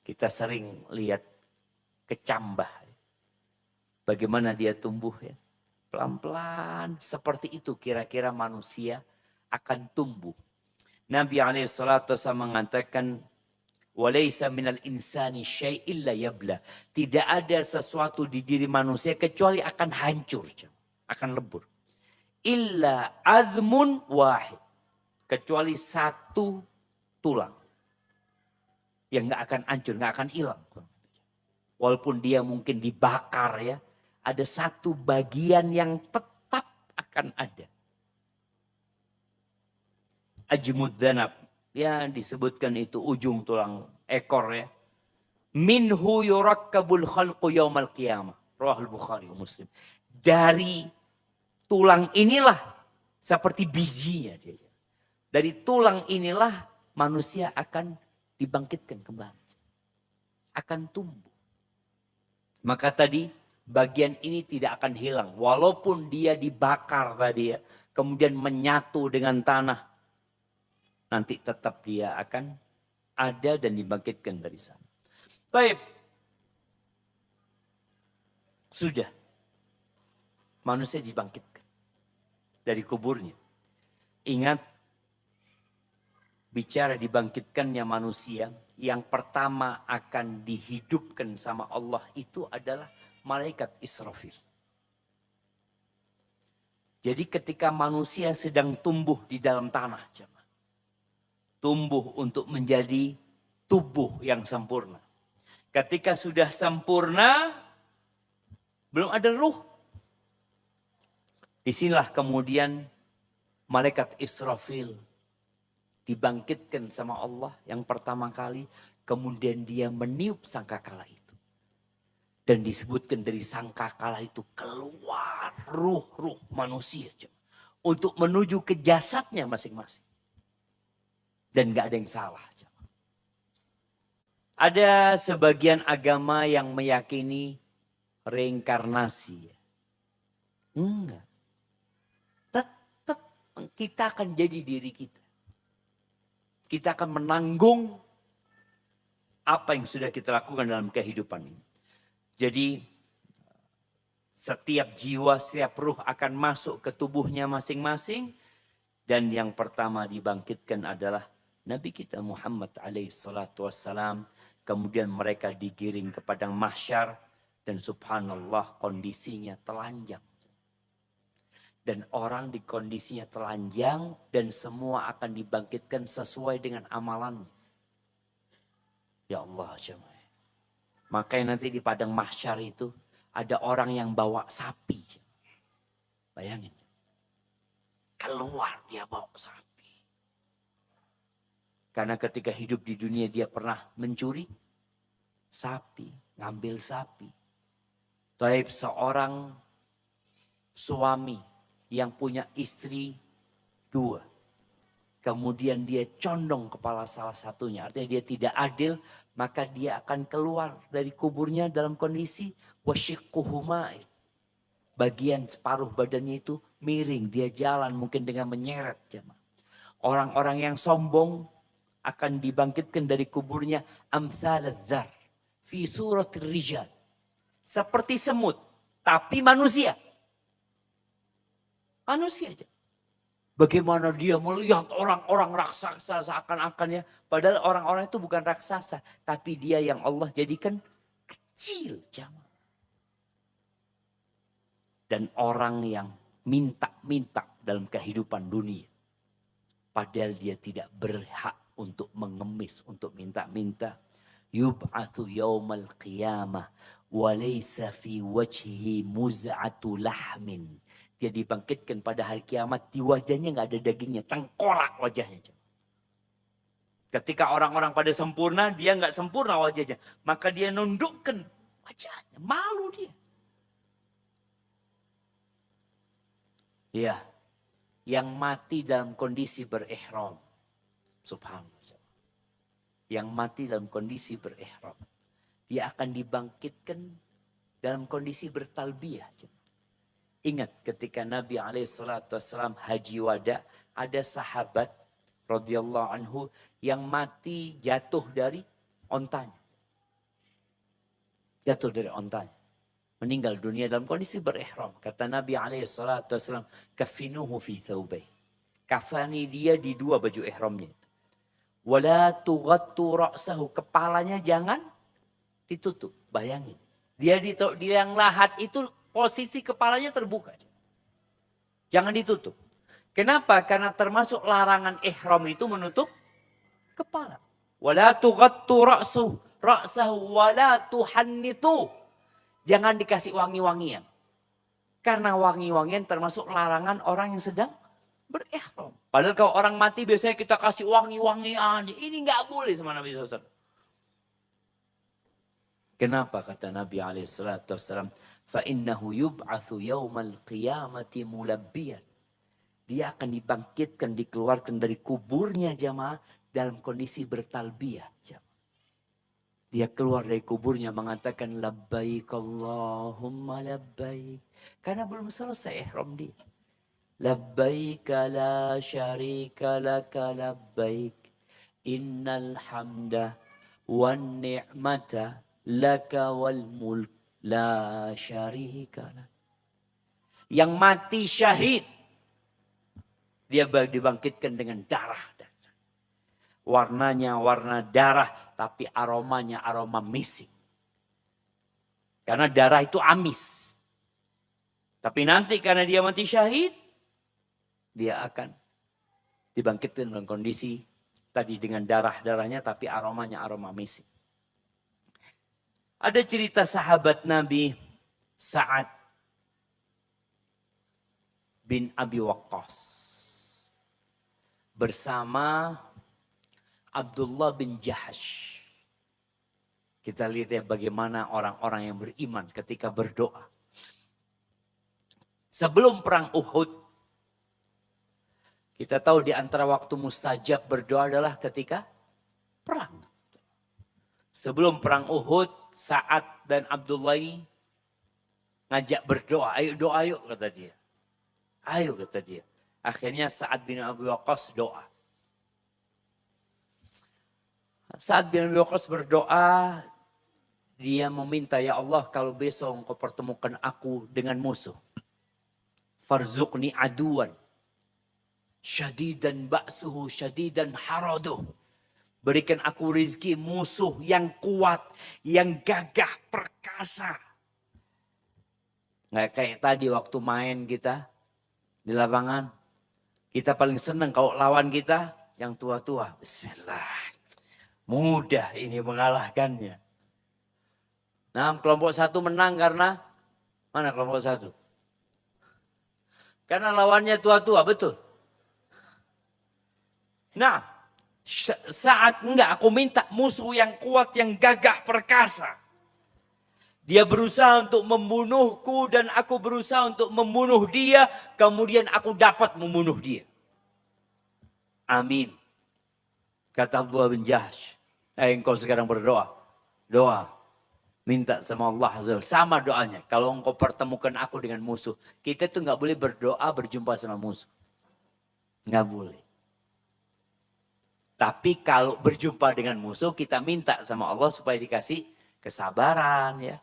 Kita sering lihat kecambah. Bagaimana dia tumbuh ya. Pelan-pelan seperti itu kira-kira manusia akan tumbuh. Nabi SAW mengatakan, "Walaysa minal insani syai' illa yabla." Tidak ada sesuatu di diri manusia kecuali akan hancur, akan lebur. Illa azmun wahid. Kecuali satu tulang. Yang nggak akan hancur, nggak akan hilang. Walaupun dia mungkin dibakar ya. Ada satu bagian yang tetap akan ada. Ajmud dhanab. Ya disebutkan itu ujung tulang ekor ya. Minhu yurakkabul khalqu yaumal qiyamah. Rawahul Bukhari Muslim. Dari tulang inilah seperti bijinya dia. Dari tulang inilah manusia akan dibangkitkan kembali. Akan tumbuh. Maka tadi bagian ini tidak akan hilang. Walaupun dia dibakar tadi ya. Kemudian menyatu dengan tanah. Nanti tetap dia akan ada dan dibangkitkan dari sana. Baik. Sudah. Manusia dibangkitkan. Dari kuburnya. Ingat. Bicara dibangkitkannya manusia. Yang pertama akan dihidupkan sama Allah itu adalah malaikat Israfil. Jadi ketika manusia sedang tumbuh di dalam tanah. Tumbuh untuk menjadi tubuh yang sempurna. Ketika sudah sempurna, belum ada ruh. Disinilah kemudian malaikat Israfil dibangkitkan sama Allah yang pertama kali. Kemudian dia meniup sangkakala itu. Dan disebutkan dari sangkakala itu keluar ruh-ruh manusia. Untuk menuju ke jasadnya masing-masing. Dan gak ada yang salah. Ada sebagian agama yang meyakini reinkarnasi. Enggak. Tetap kita akan jadi diri kita. Kita akan menanggung apa yang sudah kita lakukan dalam kehidupan ini. Jadi setiap jiwa, setiap ruh akan masuk ke tubuhnya masing-masing. Dan yang pertama dibangkitkan adalah Nabi kita Muhammad SAW. Kemudian mereka digiring ke padang mahsyar. Dan subhanallah kondisinya telanjang. Dan orang di kondisinya telanjang. Dan semua akan dibangkitkan sesuai dengan amalannya. Ya Allah jemaah. Makanya nanti di padang mahsyar itu ada orang yang bawa sapi. Bayangin. Keluar dia bawa sapi. Karena ketika hidup di dunia dia pernah mencuri sapi. Ngambil sapi. Taib seorang suami yang punya istri 2. Kemudian dia condong kepala salah satunya. Artinya dia tidak adil. Maka dia akan keluar dari kuburnya dalam kondisi wasyikuhumai. Bagian separuh badannya itu miring. Dia jalan mungkin dengan menyeret. Orang-orang yang sombong akan dibangkitkan dari kuburnya. Amthal-dzar. Fi surat rijal. Seperti semut. Tapi manusia. Manusia aja. Bagaimana dia melihat orang-orang raksasa seakan-akannya. Padahal orang-orang itu bukan raksasa. Tapi dia yang Allah jadikan kecil. Dan orang yang minta-minta dalam kehidupan dunia. Padahal dia tidak berhak untuk mengemis, untuk minta-minta. Yub'athu yawmal qiyamah. Walaysa fi wajhi muz'atu lahmin. Dia dibangkitkan pada hari kiamat. Di wajahnya nggak ada dagingnya. Tengkorak wajahnya. Ketika orang-orang pada sempurna, dia nggak sempurna wajahnya. Maka dia nundukkan wajahnya. Malu dia. Ya, yang mati dalam kondisi berihram. Subhanallah. Yang mati dalam kondisi berihram. Dia akan dibangkitkan dalam kondisi bertalbiyah. Ingat ketika Nabi SAW haji wada, ada sahabat radhiyallahu anhu yang mati jatuh dari ontanya. Jatuh dari ontanya. Meninggal dunia dalam kondisi berihram. Kata Nabi SAW, kafinuhu fi thawbay. Kafani dia di dua baju ihramnya. Wala tughattu ra'sahu. Kepalanya jangan ditutup. Bayangin. Dia di yang lahat itu posisi kepalanya terbuka. Jangan ditutup. Kenapa? Karena termasuk larangan ihram itu menutup kepala. Wala tughattu ra'sahu wala tuhannitu. Jangan dikasih wangi-wangian. Karena wangi-wangian termasuk larangan orang yang sedang berihram. Padahal kalau orang mati biasanya kita kasih wangi-wangian. Ini nggak boleh sama Nabi SAW. Kenapa kata Nabi SAW? فَإِنَّهُ يُبْعَثُ يَوْمَ الْقِيَامَةِ مُلَبِّيًا. Dia akan dibangkitkan, dikeluarkan dari kuburnya jamaah dalam kondisi bertalbiyah. Dia keluar dari kuburnya mengatakan labbaik Allahumma labbaik. Karena belum selesai ihram dia. Labbaik la syarika laka labbaik. Innal hamda wan ni'mata laka wal mulk la syarika lak. Yang mati syahid. Dia dibangkitkan dengan darah. Warnanya warna darah, tapi aromanya aroma misik. Karena darah itu amis. Tapi nanti karena dia mati syahid, dia akan dibangkitkan dalam kondisi tadi dengan darah-darahnya, tapi aromanya aroma misik. Ada cerita sahabat Nabi Sa'ad bin Abi Waqqas bersama Abdullah bin Jahash. Kita lihat ya bagaimana orang-orang yang beriman ketika berdoa. Sebelum perang Uhud, kita tahu di antara waktu mustajab berdoa adalah ketika perang. Sebelum perang Uhud, Sa'ad dan Abdullah ini ngajak berdoa. Ayo doa yuk kata dia. Ayo kata dia. Akhirnya Sa'ad bin Abi Waqqas doa. Sa'ad bin Abi Waqqas berdoa, dia meminta, ya Allah kalau besok engkau pertemukan aku dengan musuh. Farzuqni aduan. Syadidan ba'suhu syadidan haraduh. Berikan aku rizki musuh yang kuat, yang gagah perkasa. Nggak kayak tadi waktu main kita di lapangan. Kita paling senang kalau lawan kita yang tua-tua. Bismillah. Mudah ini mengalahkannya. Nah, kelompok satu menang karena mana kelompok satu? Karena lawannya tua-tua, betul. Nah, saat enggak aku minta musuh yang kuat, yang gagah perkasa. Dia berusaha untuk membunuhku dan aku berusaha untuk membunuh dia. Kemudian aku dapat membunuh dia. Amin. Kata Abdullah bin Jahash. Engkau sekarang berdoa. Doa. Minta sama Allah Azza wa Jalla. Sama doanya. Kalau engkau pertemukan aku dengan musuh. Kita tuh nggak boleh berdoa berjumpa sama musuh. Nggak boleh. Tapi kalau berjumpa dengan musuh, kita minta sama Allah supaya dikasih kesabaran ya.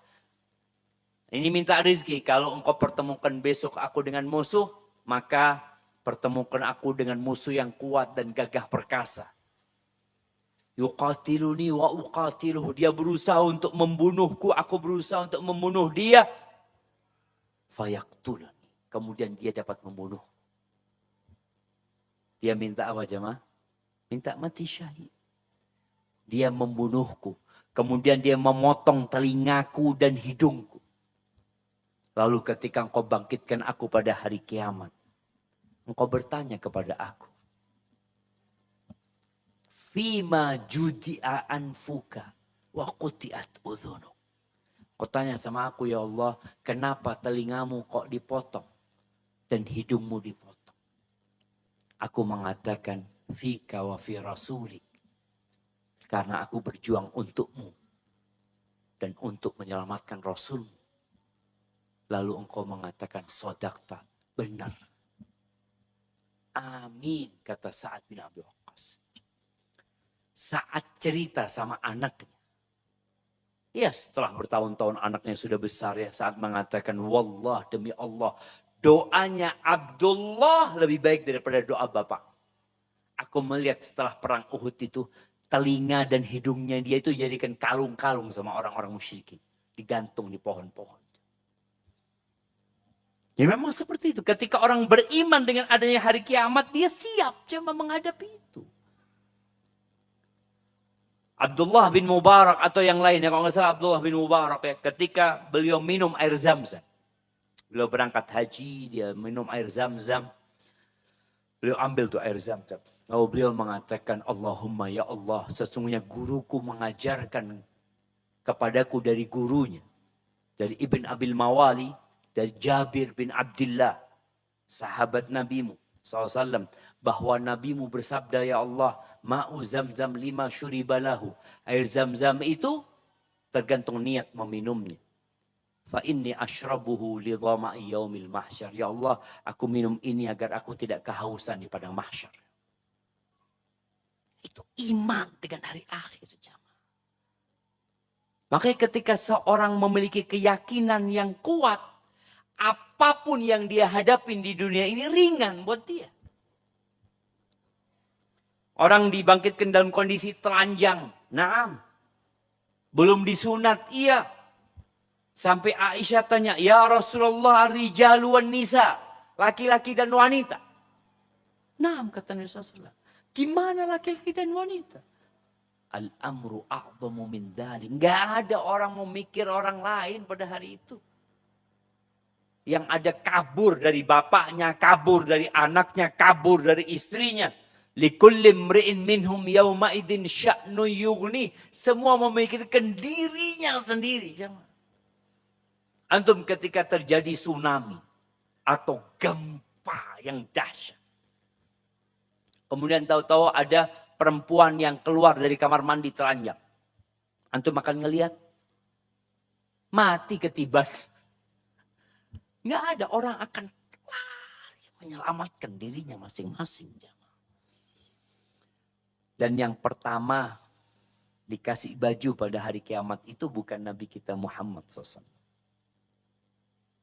Ini minta rezeki. Kalau engkau pertemukan besok aku dengan musuh, maka pertemukan aku dengan musuh yang kuat dan gagah perkasa. Yuqatiluni wa uqatiluhu. Dia berusaha untuk membunuhku, aku berusaha untuk membunuh dia. Fayaktulani. Kemudian dia dapat membunuh. Dia minta apa jemaah? Minta mati syahid. Dia membunuhku. Kemudian dia memotong telingaku dan hidungku. Lalu ketika engkau bangkitkan aku pada hari kiamat. Engkau bertanya kepada aku. Fima judi'a anfuka wa quti'at udhunuk. Kau tanya sama aku, ya Allah, kenapa telingamu kok dipotong dan hidungmu dipotong? Aku mengatakan, fika wa fi rasulik. Karena aku berjuang untukmu dan untuk menyelamatkan Rasulmu. Lalu engkau mengatakan, sodakta, benar. Amin, kata Sa'ad bin Abi Waqqas. Saat cerita sama anaknya. Ya, setelah bertahun-tahun anaknya sudah besar ya, saat mengatakan, wallah demi Allah, doanya Abdullah lebih baik daripada doa bapak. Aku melihat setelah perang Uhud itu, telinga dan hidungnya dia itu jadikan kalung-kalung sama orang-orang musyrikin. Digantung di pohon-pohon. Ya memang seperti itu. Ketika orang beriman dengan adanya hari kiamat, dia siap cuma menghadapi itu. Abdullah bin Mubarak atau yang lainnya, kalau nggak salah Abdullah bin Mubarak ya, ketika beliau minum air zam-zam. Beliau berangkat haji, dia minum air zam-zam. Beliau ambil tuh air zam-zam. Lalu beliau mengatakan, Allahumma ya Allah, sesungguhnya guruku mengajarkan kepadaku dari gurunya. Dari Ibn Abil Mawali, dari Jabir bin Abdullah, sahabat Nabimu SAW, bahwa Nabimu bersabda, ya Allah, ma'u zam-zam lima syuribalahu. Air zam-zam itu tergantung niat meminumnya. Fa inni ashrabuhu li dhama'i yaumil mahsyar. Ya Allah, aku minum ini agar aku tidak kehausan di padang mahsyar. Itu iman dengan hari akhir. Makanya ketika seorang memiliki keyakinan yang kuat, apapun yang dia hadapin di dunia ini ringan buat dia. Orang dibangkitkan dalam kondisi telanjang. Naam. Belum disunat, iya. Sampai Aisyah tanya, ya Rasulullah, rijalu wan nisa. Laki-laki dan wanita. Naam, kata Nabi SAW. Gimana laki-laki dan wanita? Al-amru a'zamu min dhalik. Nggak ada orang memikir orang lain pada hari itu. Yang ada kabur dari bapaknya, kabur dari anaknya, kabur dari istrinya. Likulli mri'in minhum yawma idzin sya'nu yughni. Semua memikirkan dirinya sendiri. Antum ketika terjadi tsunami atau gempa yang dahsyat. Kemudian tahu-tahu ada perempuan yang keluar dari kamar mandi telanjang. Antum akan ngelihat. Mati ketiban. Nggak ada orang akan lari menyelamatkan dirinya masing-masing. Dan yang pertama dikasih baju pada hari kiamat itu bukan Nabi kita Muhammad SAW.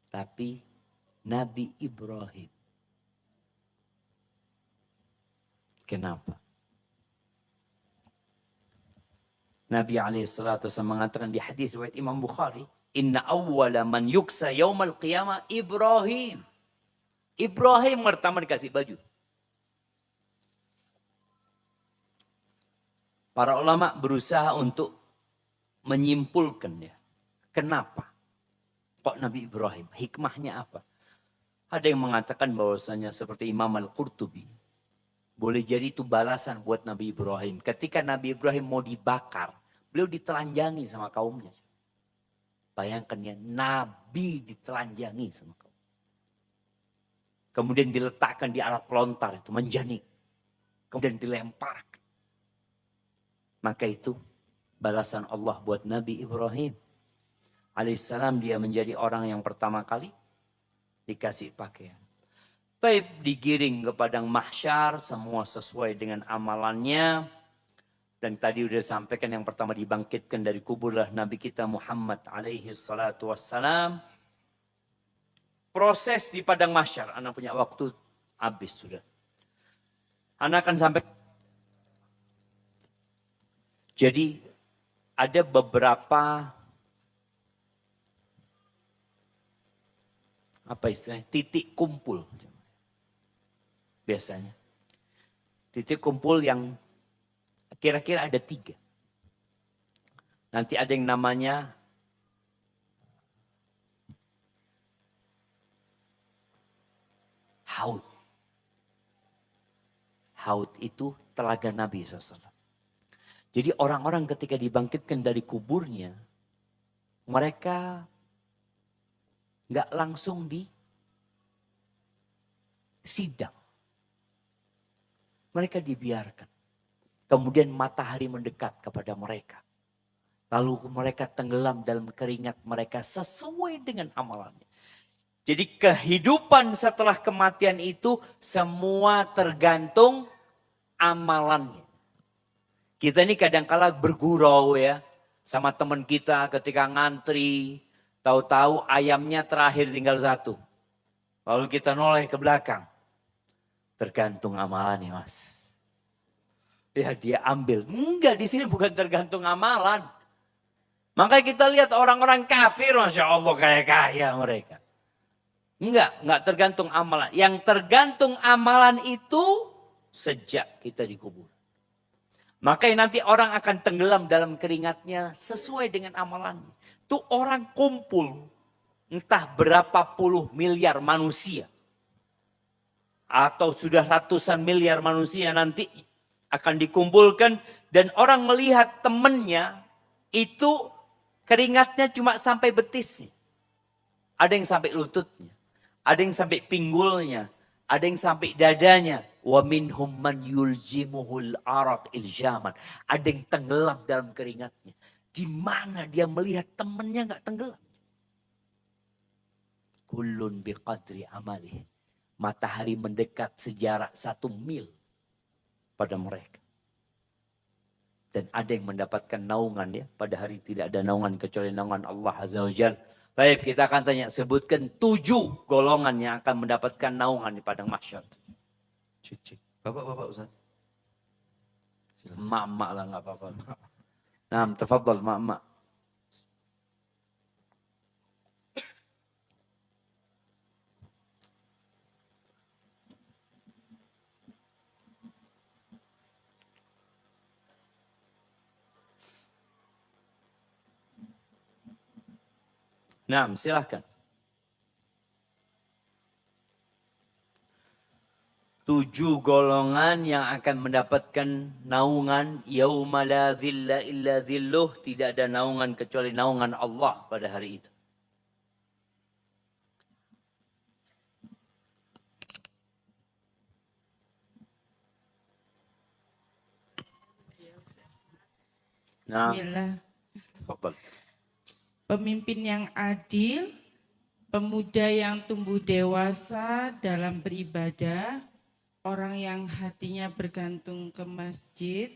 Tapi Nabi Ibrahim. Kenapa? Nabi SAW mengatakan di hadis riwayat Imam Bukhari, inna awwala man yuksa yaumal qiyamah Ibrahim. Ibrahim pertama dikasih baju. Para ulama berusaha untuk menyimpulkan ya. Kenapa? Kok Nabi Ibrahim? Hikmahnya apa? Ada yang mengatakan bahwasanya seperti Imam Al-Qurtubi. Boleh jadi itu balasan buat Nabi Ibrahim. Ketika Nabi Ibrahim mau dibakar, beliau ditelanjangi sama kaumnya. Bayangkan ya, Nabi ditelanjangi sama kaum. Kemudian diletakkan di alat pelontar itu, menjanik. Kemudian dilemparkan. Maka itu balasan Allah buat Nabi Ibrahim. Alaihissalam, dia menjadi orang yang pertama kali dikasih pakaian. Baik, digiring ke padang mahsyar, semua sesuai dengan amalannya. Dan tadi sudah sampaikan yang pertama dibangkitkan dari kuburlah Nabi kita Muhammad alaihi salatu wassalam. Proses di padang mahsyar, anak punya waktu habis sudah. Anak akan sampai. Jadi ada beberapa apa istilahnya, titik kumpul. Biasanya. Titik kumpul yang kira-kira ada 3. Nanti ada yang namanya Haud. Haud itu telaga Nabi SAW. Jadi orang-orang ketika dibangkitkan dari kuburnya, mereka nggak langsung di sidang. Mereka dibiarkan. Kemudian matahari mendekat kepada mereka. Lalu mereka tenggelam dalam keringat mereka sesuai dengan amalannya. Jadi kehidupan setelah kematian itu semua tergantung amalannya. Kita ini kadang-kala bergurau ya sama teman kita ketika ngantri. Tahu-tahu ayamnya terakhir tinggal satu. Lalu kita noleh ke belakang. Tergantung amalannya mas. Ya dia ambil. Enggak, di sini bukan tergantung amalan. Makanya kita lihat orang-orang kafir, Masya Allah kaya-kaya mereka. Enggak tergantung amalan. Yang tergantung amalan itu sejak kita dikubur. Makanya nanti orang akan tenggelam dalam keringatnya sesuai dengan amalannya. Itu orang kumpul entah berapa puluh miliar manusia. Atau sudah ratusan miliar manusia nanti akan dikumpulkan. Dan orang melihat temannya itu keringatnya cuma sampai betisnya. Ada yang sampai lututnya. Ada yang sampai pinggulnya. Ada yang sampai dadanya. Wa minhum man yuljimuhul araq iljaman. Ada yang tenggelam dalam keringatnya. Di mana dia melihat temannya nggak tenggelam. Kullun biqadri amalih. Matahari mendekat sejarak 1 mil pada mereka. Dan ada yang mendapatkan naungan ya. Pada hari tidak ada naungan kecuali naungan Allah Azza wa Jalla. Baik, kita akan tanya, sebutkan 7 golongan yang akan mendapatkan naungan di padang mahsyar. Cik. Bapak-bapak Ustaz. Mak-mak lah nggak apa-apa. Nah, tafadhal mak-mak. Nah, silahkan. 7 golongan yang akan mendapatkan naungan. Yauma la dhilla illa dhilluh. Tidak ada naungan kecuali naungan Allah pada hari itu. Nah, Bismillah. tafadhal. Pemimpin yang adil, pemuda yang tumbuh dewasa dalam beribadah, orang yang hatinya bergantung ke masjid,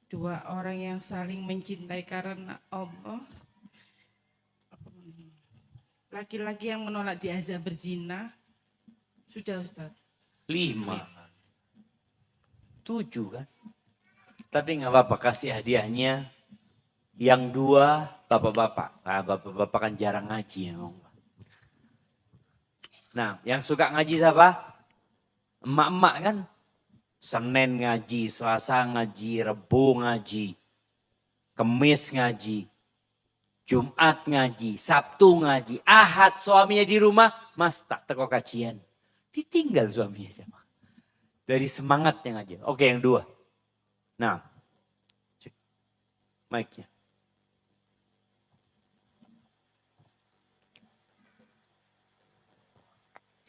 2 orang yang saling mencintai karena Allah, laki-laki yang menolak diazab berzina. Sudah Ustaz. 5. 7 kan? Tapi nggak apa-apa, kasih hadiahnya. Yang 2 bapak-bapak. Nah, bapak-bapak kan jarang ngaji. Nah, yang suka ngaji siapa? Emak-emak kan? Senin ngaji, Selasa ngaji, Rebo ngaji, Kemis ngaji, Jumat ngaji, Sabtu ngaji, Ahad suaminya di rumah, mas tak teko kajian. Ditinggal suaminya siapa? Dari semangatnya ngaji. Oke, yang 2. Nah, mic-nya.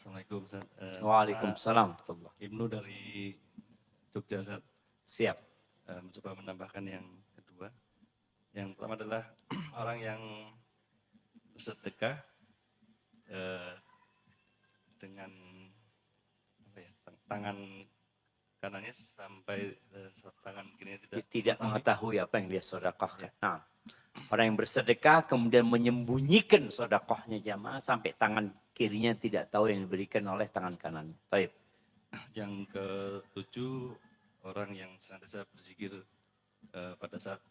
Assalamualaikum Ustaz. Waalaikumsalam. Ibnu dari Jogja Ustaz. Siap. Mencoba menambahkan yang kedua. Yang pertama adalah orang yang bersedekah dengan tangan kanannya sampai tangan kirinya Tidak mengetahui apa yang dia sedekahkan. Nah, orang yang bersedekah kemudian menyembunyikan sedekahnya jamaah sampai tangan kirinya tidak tahu yang diberikan oleh tangan kanan. Baik. Yang ke-7, orang yang senantiasa berzikir pada saat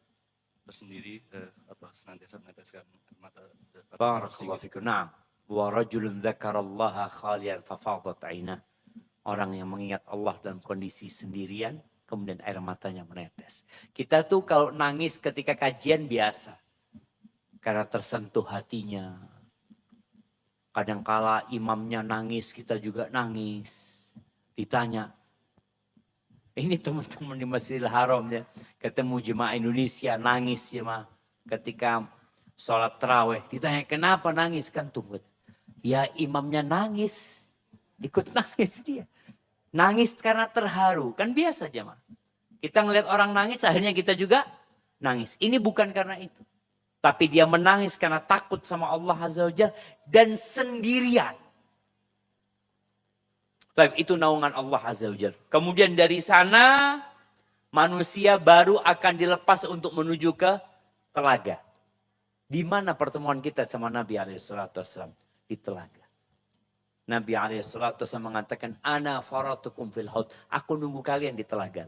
bersendiri atau senantiasa meneteskan mata pada saat Barakallahu berzikir. fikum. Nah, wa rajulun dzakarallaha khalian fafadat ainah. Orang yang mengingat Allah dalam kondisi sendirian, kemudian air matanya menetes. Kita tuh kalau nangis ketika kajian biasa. Karena tersentuh hatinya. Kadangkala imamnya nangis, kita juga nangis. Ditanya, Ini teman-teman di Masjidil Haram ya, ketemu jemaah Indonesia nangis jemaah ketika sholat tarawih. Ditanya kenapa nangis kan tunggu. Ya imamnya nangis, ikut nangis dia. Nangis karena terharu, kan biasa jemaah. Kita ngelihat orang nangis, akhirnya kita juga nangis. Ini bukan karena itu. Tapi dia menangis karena takut sama Allah Azza wa Jalla dan sendirian. Baik, itu naungan Allah Azza wa Jalla. Kemudian dari sana manusia baru akan dilepas untuk menuju ke telaga. Di mana pertemuan kita sama Nabi SAW? Di telaga. Nabi SAW mengatakan, Ana faratukum fil haud. Aku nunggu kalian di telaga.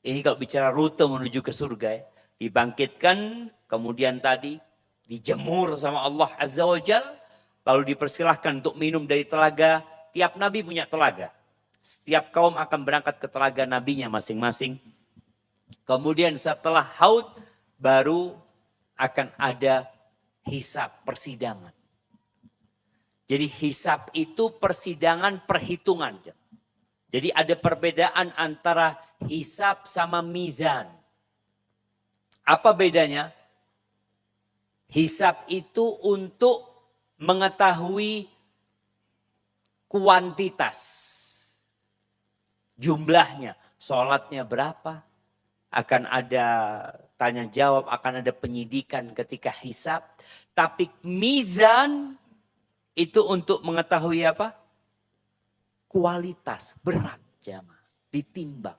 Ini kalau bicara rute menuju ke surga ya. Dibangkitkan, kemudian tadi dijemur sama Allah Azza wa Jalla. Lalu dipersilahkan untuk minum dari telaga. Tiap nabi punya telaga. Setiap kaum akan berangkat ke telaga nabinya masing-masing. Kemudian setelah haud baru akan ada hisab persidangan. Jadi hisab itu persidangan perhitungan. Jadi ada perbedaan antara hisab sama mizan. Apa bedanya? Hisab itu untuk mengetahui kuantitas, jumlahnya, sholatnya berapa, akan ada tanya jawab, akan ada penyidikan ketika hisab. Tapi mizan itu untuk mengetahui apa? Kualitas, berat jamaah, ditimbang.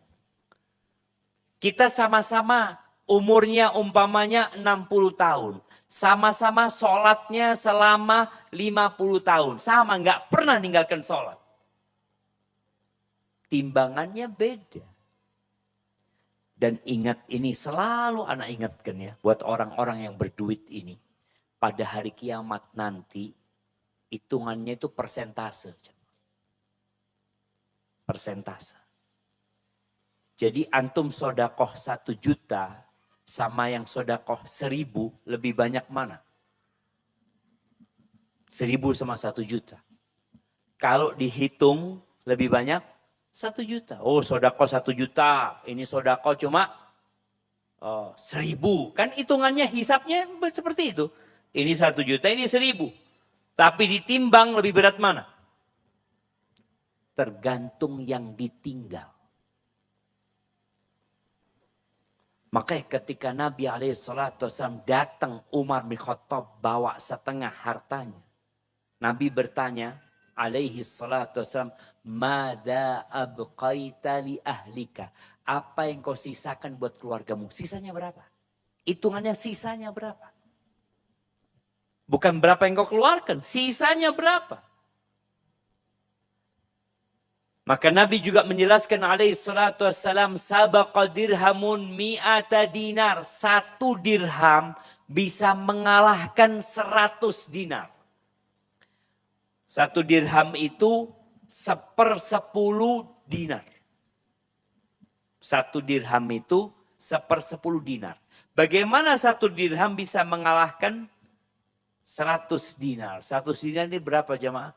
Kita sama-sama umurnya umpamanya 60 tahun. Sama-sama sholatnya selama 50 tahun. Sama, nggak pernah ninggalkan sholat. Timbangannya beda. Dan ingat ini, selalu anak ingatkan ya. Buat orang-orang yang berduit ini. Pada hari kiamat nanti, hitungannya itu persentase. Persentase. Jadi antum sodakoh 1 juta. Sama yang sodakoh 1000 lebih banyak mana? 1000 sama 1 juta. Kalau dihitung lebih banyak 1 juta. Oh sodakoh 1 juta. Ini sodakoh cuma 1000. Kan hitungannya hisapnya seperti itu. Ini 1 juta, ini 1000. Tapi ditimbang lebih berat mana? Tergantung yang ditinggal. Makanya ketika Nabi SAW datang, Umar bin Khattab bawa setengah hartanya. Nabi bertanya SAW, Mada abqaita li ahlika. Apa yang kau sisakan buat keluargamu? Sisanya berapa? Hitungannya sisanya berapa? Bukan berapa yang kau keluarkan, sisanya berapa? Maka Nabi juga menjelaskan alaihissalam, sabaqa dirhamun mi'ata dinar. 1 dirham bisa mengalahkan 100 dinar. 1 dirham itu 1/10 dinar. 1 dirham itu 1/10 dinar. Bagaimana 1 dirham bisa mengalahkan 100 dinar? 100 dinar ini berapa jamaah?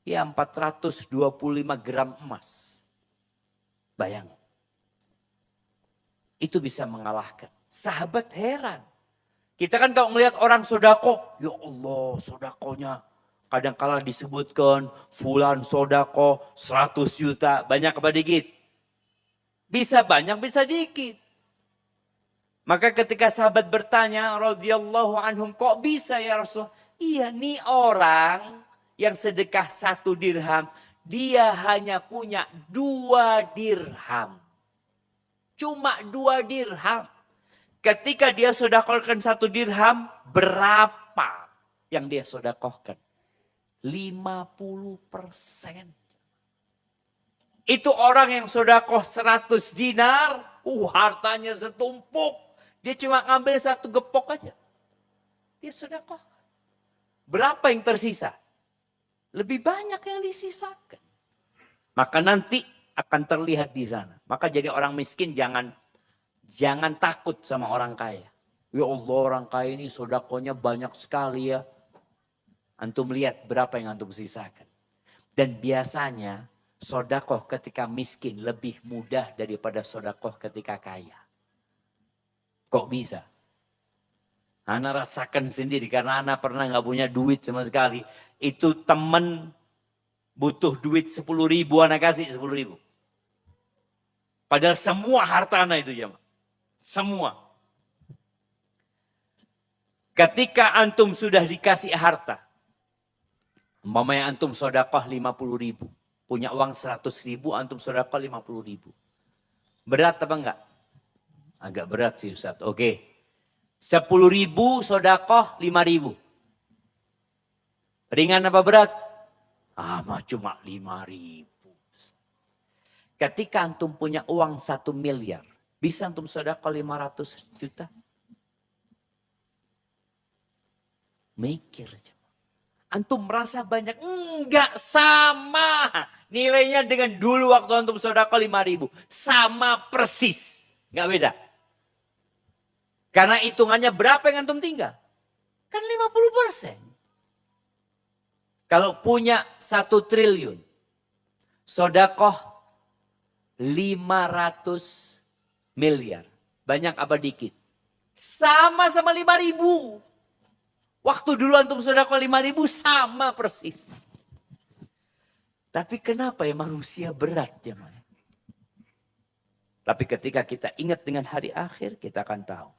Ya 425 gram emas. Bayangin. Itu bisa mengalahkan. Sahabat heran. Kita kan kalau melihat orang sodako. Ya Allah sodakonya. Kadang-kala disebutkan fulan sodako 100 juta. Banyak apa dikit? Bisa banyak, bisa dikit. Maka ketika sahabat bertanya radhiyallahu anhum, kok bisa ya Rasul? Iya nih orang yang sedekah 1 dirham, dia hanya punya 2 dirham. Cuma 2 dirham. Ketika dia sodakohkan 1 dirham, berapa yang dia sodakohkan? 50%. Itu orang yang sodakoh 100 dinar, hartanya setumpuk. Dia cuma ngambil 1 gepok aja. Dia sodakohkan. Berapa yang tersisa? Lebih banyak yang disisakan. Maka nanti akan terlihat di sana. Maka jadi orang miskin jangan takut sama orang kaya. Ya Allah orang kaya ini sodakonya banyak sekali ya. Antum lihat berapa yang antum sisakan. Dan biasanya Sodakoh ketika miskin lebih mudah daripada sodakoh ketika kaya. Kok bisa? Ana rasakan sendiri karena Ana pernah nggak punya duit sama sekali. Itu temen butuh duit 10.000, Ana kasih 10.000. Padahal semua harta Ana itu ya. Semua. Ketika antum sudah dikasih harta. Umpamanya antum sodakoh 50.000. Punya uang 100.000, antum sodakoh 50.000. Berat apa enggak? Agak berat sih Ustaz. Oke. 10.000 sodakoh 5.000. Ringan apa berat? Cuma 5.000. Ketika antum punya uang 1 miliar. Bisa antum sodakoh 500 juta? Mikir aja. Antum merasa banyak? Enggak, sama. Nilainya dengan dulu waktu antum sodakoh 5.000. Sama persis. Enggak beda. Karena hitungannya berapa yang antum tinggal? Kan 50%. Kalau punya 1 triliun. Sodakoh 500 miliar. Banyak apa dikit? Sama-sama 5.000. Waktu dulu antum sodakoh 5.000 sama persis. Tapi kenapa ya manusia berat jemaah? Tapi ketika kita ingat dengan hari akhir, kita akan tahu.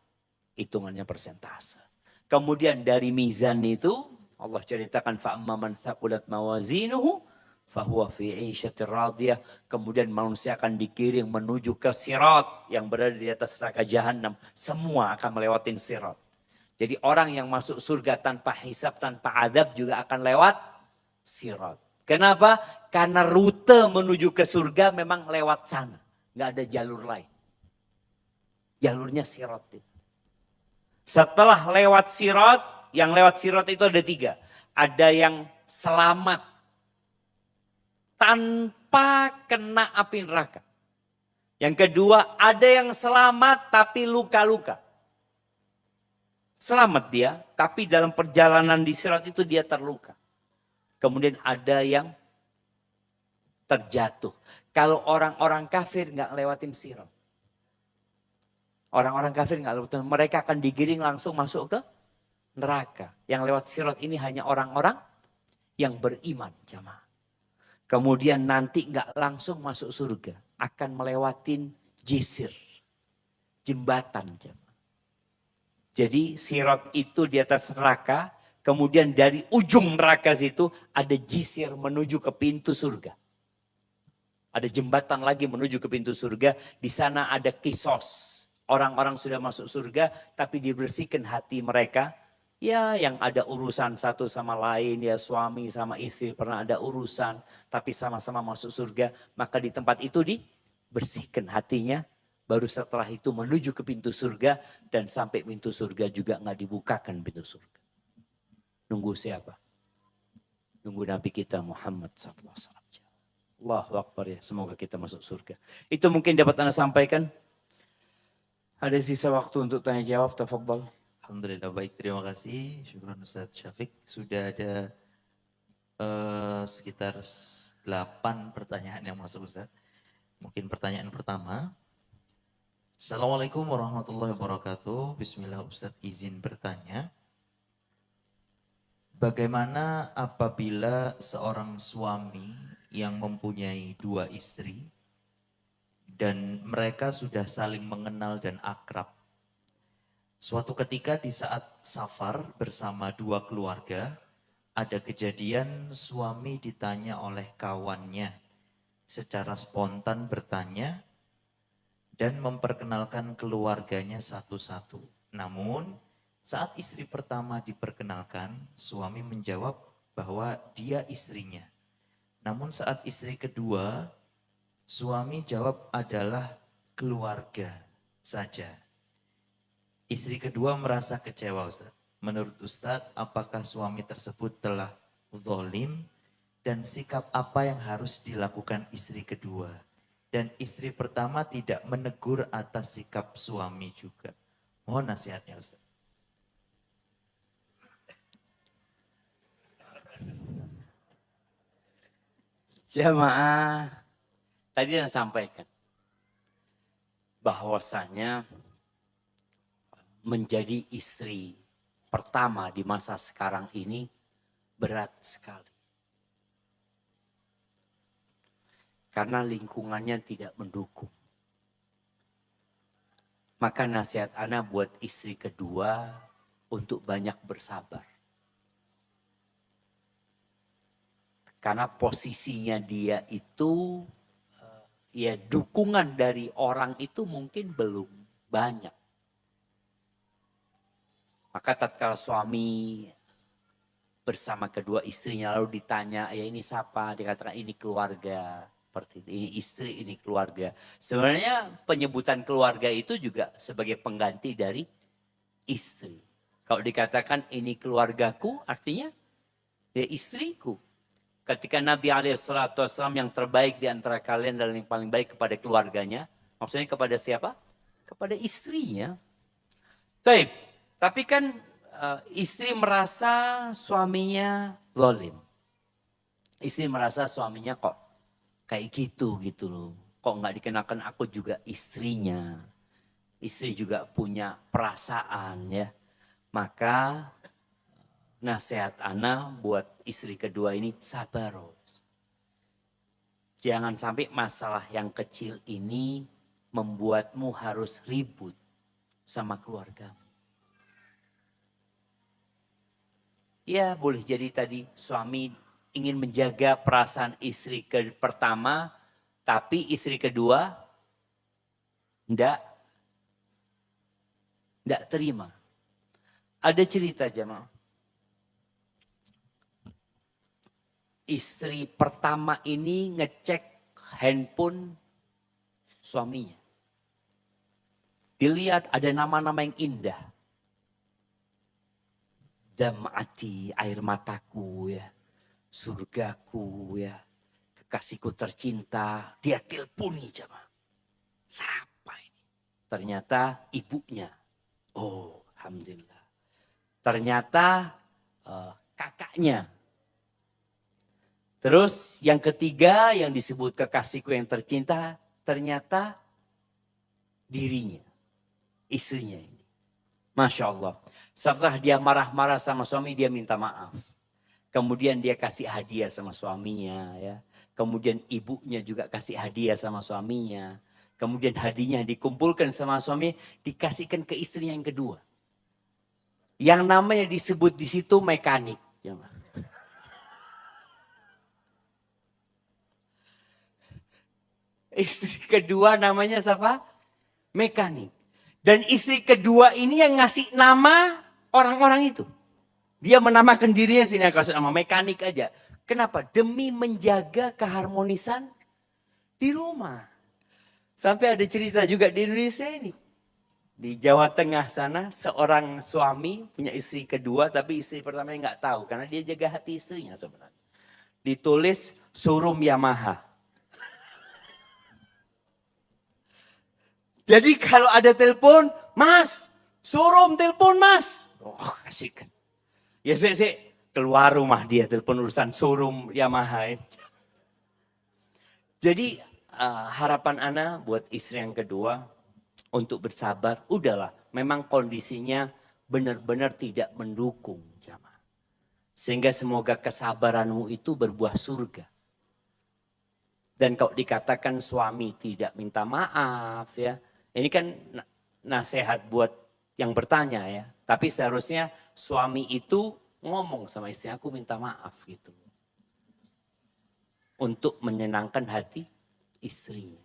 Hitungannya persentase. Kemudian dari mizan itu, Allah ceritakan fa'amma man thaqulat mawazinuhu fahuwa fi 'isyatir radiyah. Kemudian manusia akan digiring menuju ke sirat yang berada di atas neraka jahanam. Semua akan melewatin sirat. Jadi orang yang masuk surga tanpa hisab, tanpa adab juga akan lewat sirat. Kenapa? Karena rute menuju ke surga memang lewat sana. Nggak ada jalur lain. Jalurnya sirat itu. Setelah lewat sirat, yang lewat sirat itu ada 3. Ada yang selamat tanpa kena api neraka. Yang kedua, ada yang selamat tapi luka-luka. Selamat dia, tapi dalam perjalanan di sirat itu dia terluka. Kemudian ada yang terjatuh. Kalau orang-orang kafir nggak lewatin sirat. Orang-orang kafir nggak lewatin, mereka akan digiring langsung masuk ke neraka. Yang lewat sirat ini hanya orang-orang yang beriman, jamaah. Kemudian nanti nggak langsung masuk surga, akan melewatin jisir, jembatan, jamaah. Jadi sirat itu di atas neraka, kemudian dari ujung neraka situ ada jisir menuju ke pintu surga. Ada jembatan lagi menuju ke pintu surga, di sana ada kisos. Orang-orang sudah masuk surga tapi dibersihkan hati mereka. Ya yang ada urusan satu sama lain, ya suami sama istri pernah ada urusan, tapi sama-sama masuk surga. Maka di tempat itu dibersihkan hatinya. Baru setelah itu menuju ke pintu surga dan sampai pintu surga juga nggak dibukakan pintu surga. Nunggu siapa? Nunggu Nabi kita Muhammad SAW. Allahu Akbar ya, semoga kita masuk surga. Itu mungkin dapat Anda sampaikan. Ada sisa waktu untuk tanya jawab, tafadhol. Alhamdulillah baik, terima kasih. Syukran Ustaz Syafiq. Sudah ada sekitar 8 pertanyaan yang masuk Ustaz. Mungkin pertanyaan pertama. Assalamualaikum warahmatullahi wabarakatuh. Bismillah Ustaz, izin bertanya. Bagaimana apabila seorang suami yang mempunyai 2 istri dan mereka sudah saling mengenal dan akrab. Suatu ketika di saat safar bersama 2 keluarga, ada kejadian suami ditanya oleh kawannya. Secara spontan bertanya, dan memperkenalkan keluarganya satu-satu. Namun saat istri pertama diperkenalkan, suami menjawab bahwa dia istrinya. Namun saat istri kedua, suami jawab adalah keluarga saja. Istri kedua merasa kecewa Ustaz. Menurut Ustaz, apakah suami tersebut telah zalim dan sikap apa yang harus dilakukan istri kedua? Dan istri pertama tidak menegur atas sikap suami juga. Mohon nasihatnya Ustaz. Jamaah, tadi yang sampaikan bahwasanya menjadi istri pertama di masa sekarang ini berat sekali. Karena lingkungannya tidak mendukung. Maka nasihat ana buat istri kedua untuk banyak bersabar. Karena posisinya dia itu, ya dukungan dari orang itu mungkin belum banyak. Maka tatkala suami bersama kedua istrinya lalu ditanya, ya ini siapa? Dikatakan ini keluarga. Seperti itu. Ini istri, ini keluarga. Sebenarnya penyebutan keluarga itu juga sebagai pengganti dari istri. Kalau dikatakan ini keluargaku, artinya ya istriku. Ketika Nabi SAW yang terbaik di antara kalian dan yang paling baik kepada keluarganya, maksudnya kepada siapa? Kepada istrinya. Baik, tapi kan istri merasa suaminya zalim. Istri merasa suaminya kok kayak gitu loh. Kok nggak dikenakan aku juga istrinya. Istri juga punya perasaan ya. Maka nasihat ana buat istri kedua ini sabar. Jangan sampai masalah yang kecil ini membuatmu harus ribut sama keluargamu. Ya boleh jadi tadi suami ingin menjaga perasaan istri pertama, tapi istri kedua enggak terima. Ada cerita jemaah. Istri pertama ini ngecek handphone suaminya. Dilihat ada nama-nama yang indah. Dam'ati, air mataku ya. Surgaku ya. Kekasihku tercinta. Dia telponi jemaah. Siapa ini? Ternyata ibunya. Oh, alhamdulillah. Ternyata kakaknya. Terus yang ketiga yang disebut kekasihku yang tercinta, ternyata dirinya, istrinya ini. Masya Allah. Setelah dia marah-marah sama suami, dia minta maaf. Kemudian dia kasih hadiah sama suaminya. Ya. Kemudian ibunya juga kasih hadiah sama suaminya. Kemudian hadiahnya dikumpulkan sama suami, dikasihkan ke istrinya yang kedua. Yang namanya disebut di situ mekanik. Istri kedua namanya siapa? Mekanik. Dan istri kedua ini yang ngasih nama orang-orang itu. Dia menamakan dirinya sini kasih nama mekanik aja. Kenapa? Demi menjaga keharmonisan di rumah. Sampai ada cerita juga di Indonesia ini. Di Jawa Tengah sana seorang suami punya istri kedua tapi istri pertamanya nggak tahu. Karena dia jaga hati istrinya sebenarnya. Ditulis showroom Yamaha. Jadi kalau ada telepon, mas, showroom telepon mas. Oh kasihkan. Ya sih keluar rumah dia telepon urusan showroom Yamaha. Jadi harapan ana buat istri yang kedua untuk bersabar. Udahlah memang kondisinya benar-benar tidak mendukung. Jamaah. Sehingga semoga kesabaranmu itu berbuah surga. Dan kalau dikatakan suami tidak minta maaf ya. Ini kan nasihat buat yang bertanya ya. Tapi seharusnya suami itu ngomong sama istri, aku minta maaf gitu. Untuk menyenangkan hati istrinya.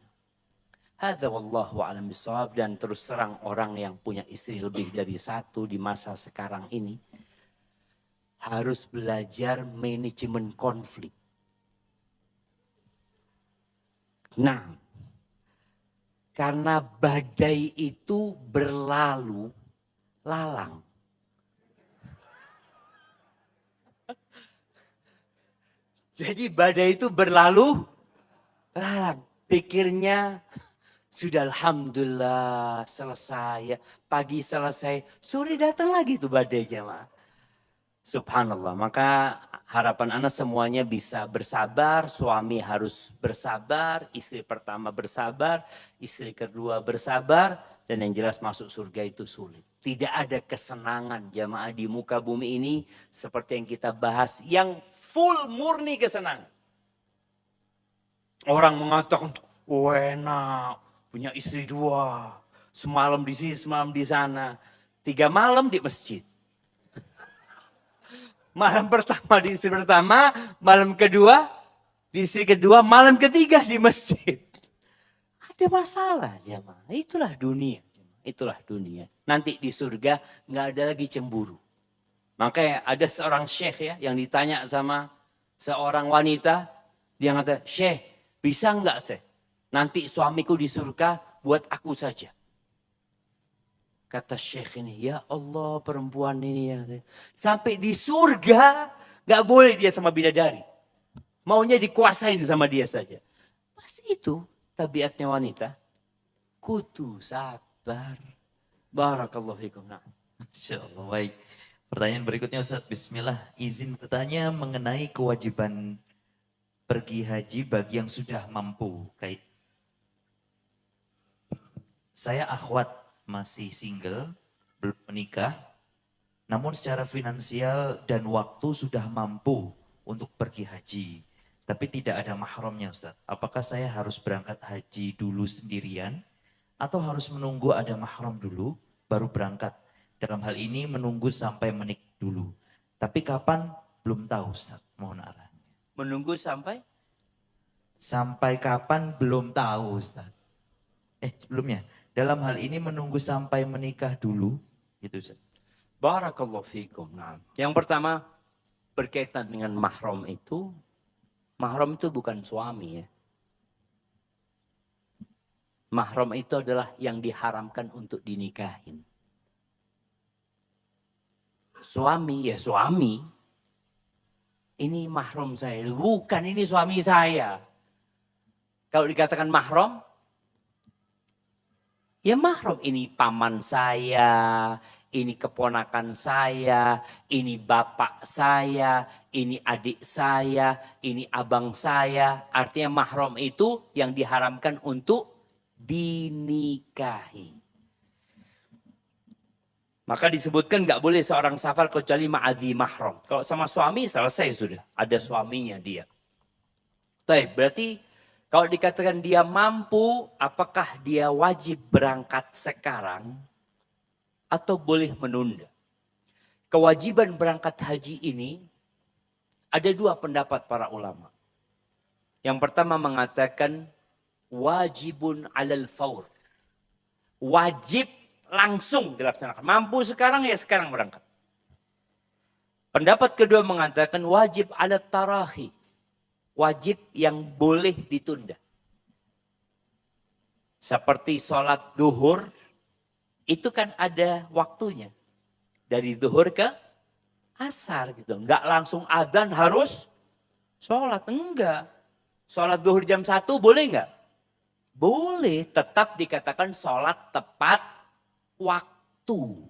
Hadza wallahu a'lam bishawab. Dan terus terang orang yang punya istri lebih dari satu di masa sekarang ini. Harus belajar manajemen konflik. Nah. Karena badai itu berlalu lalang. Jadi badai itu berlalu lalang. Pikirnya sudah alhamdulillah selesai. Pagi selesai, sore datang lagi tuh badai jemaah. Subhanallah. Maka harapan Ana semuanya bisa bersabar, suami harus bersabar, istri pertama bersabar, istri kedua bersabar, dan yang jelas masuk surga itu sulit. Tidak ada kesenangan jamaah di muka bumi ini seperti yang kita bahas, yang full murni kesenangan. Orang mengatakan, oh enak, punya istri 2, semalam di sini, semalam di sana, 3 malam di masjid. Malam pertama di istri pertama, malam kedua di istri kedua, malam ketiga di masjid. Ada masalah jemaah. Itulah dunia. Itulah dunia. Nanti di surga nggak ada lagi cemburu. Makanya ada seorang syekh ya yang ditanya sama seorang wanita. Dia kata, syekh bisa nggak syekh? Nanti suamiku di surga buat aku saja. Kata syekh ini, ya Allah perempuan ini ya. Sampai di surga gak boleh dia sama bidadari. Maunya dikuasain sama dia saja. Pas itu tabiatnya wanita. Kutu sabar. Barakallahu fikum. Nah. Masya Allah, baik. Pertanyaan berikutnya Ustaz, bismillah. Izin bertanya mengenai kewajiban pergi haji bagi yang sudah mampu. Saya akhwat, masih single, belum menikah, namun secara finansial dan waktu sudah mampu untuk pergi haji. Tapi tidak ada mahramnya Ustaz. Apakah saya harus berangkat haji dulu sendirian atau harus menunggu ada mahram dulu baru berangkat? Dalam hal ini menunggu sampai menikah dulu. Tapi kapan? Belum tahu Ustaz. Mohon arahannya. Menunggu sampai? Sampai kapan? Belum tahu Ustaz. Sebelumnya. Dalam hal ini menunggu sampai menikah dulu, gitu Ustaz. Barakallahu fikum. Nah, yang pertama berkaitan dengan mahram itu bukan suami ya. Mahram itu adalah yang diharamkan untuk dinikahin. Suami ya suami. Ini mahram saya, bukan ini suami saya. Kalau dikatakan mahram, ya mahram ini paman saya, ini keponakan saya, ini bapak saya, ini adik saya, ini abang saya. Artinya mahram itu yang diharamkan untuk dinikahi. Maka disebutkan nggak boleh seorang safar kecuali ma'adhi mahram. Kalau sama suami selesai sudah, ada suaminya dia. Baik, berarti kalau dikatakan dia mampu, apakah dia wajib berangkat sekarang atau boleh menunda? Kewajiban berangkat haji ini ada 2 pendapat para ulama. Yang pertama mengatakan wajibun alal faur. Wajib langsung dilaksanakan. Mampu sekarang ya sekarang berangkat. Pendapat kedua mengatakan wajib ala tarahi. Wajib yang boleh ditunda. Seperti sholat duhur, itu kan ada waktunya. Dari duhur ke asar gitu. Enggak langsung adzan harus sholat. Enggak. Sholat duhur jam 1 boleh enggak? Boleh. Tetap dikatakan sholat tepat waktu.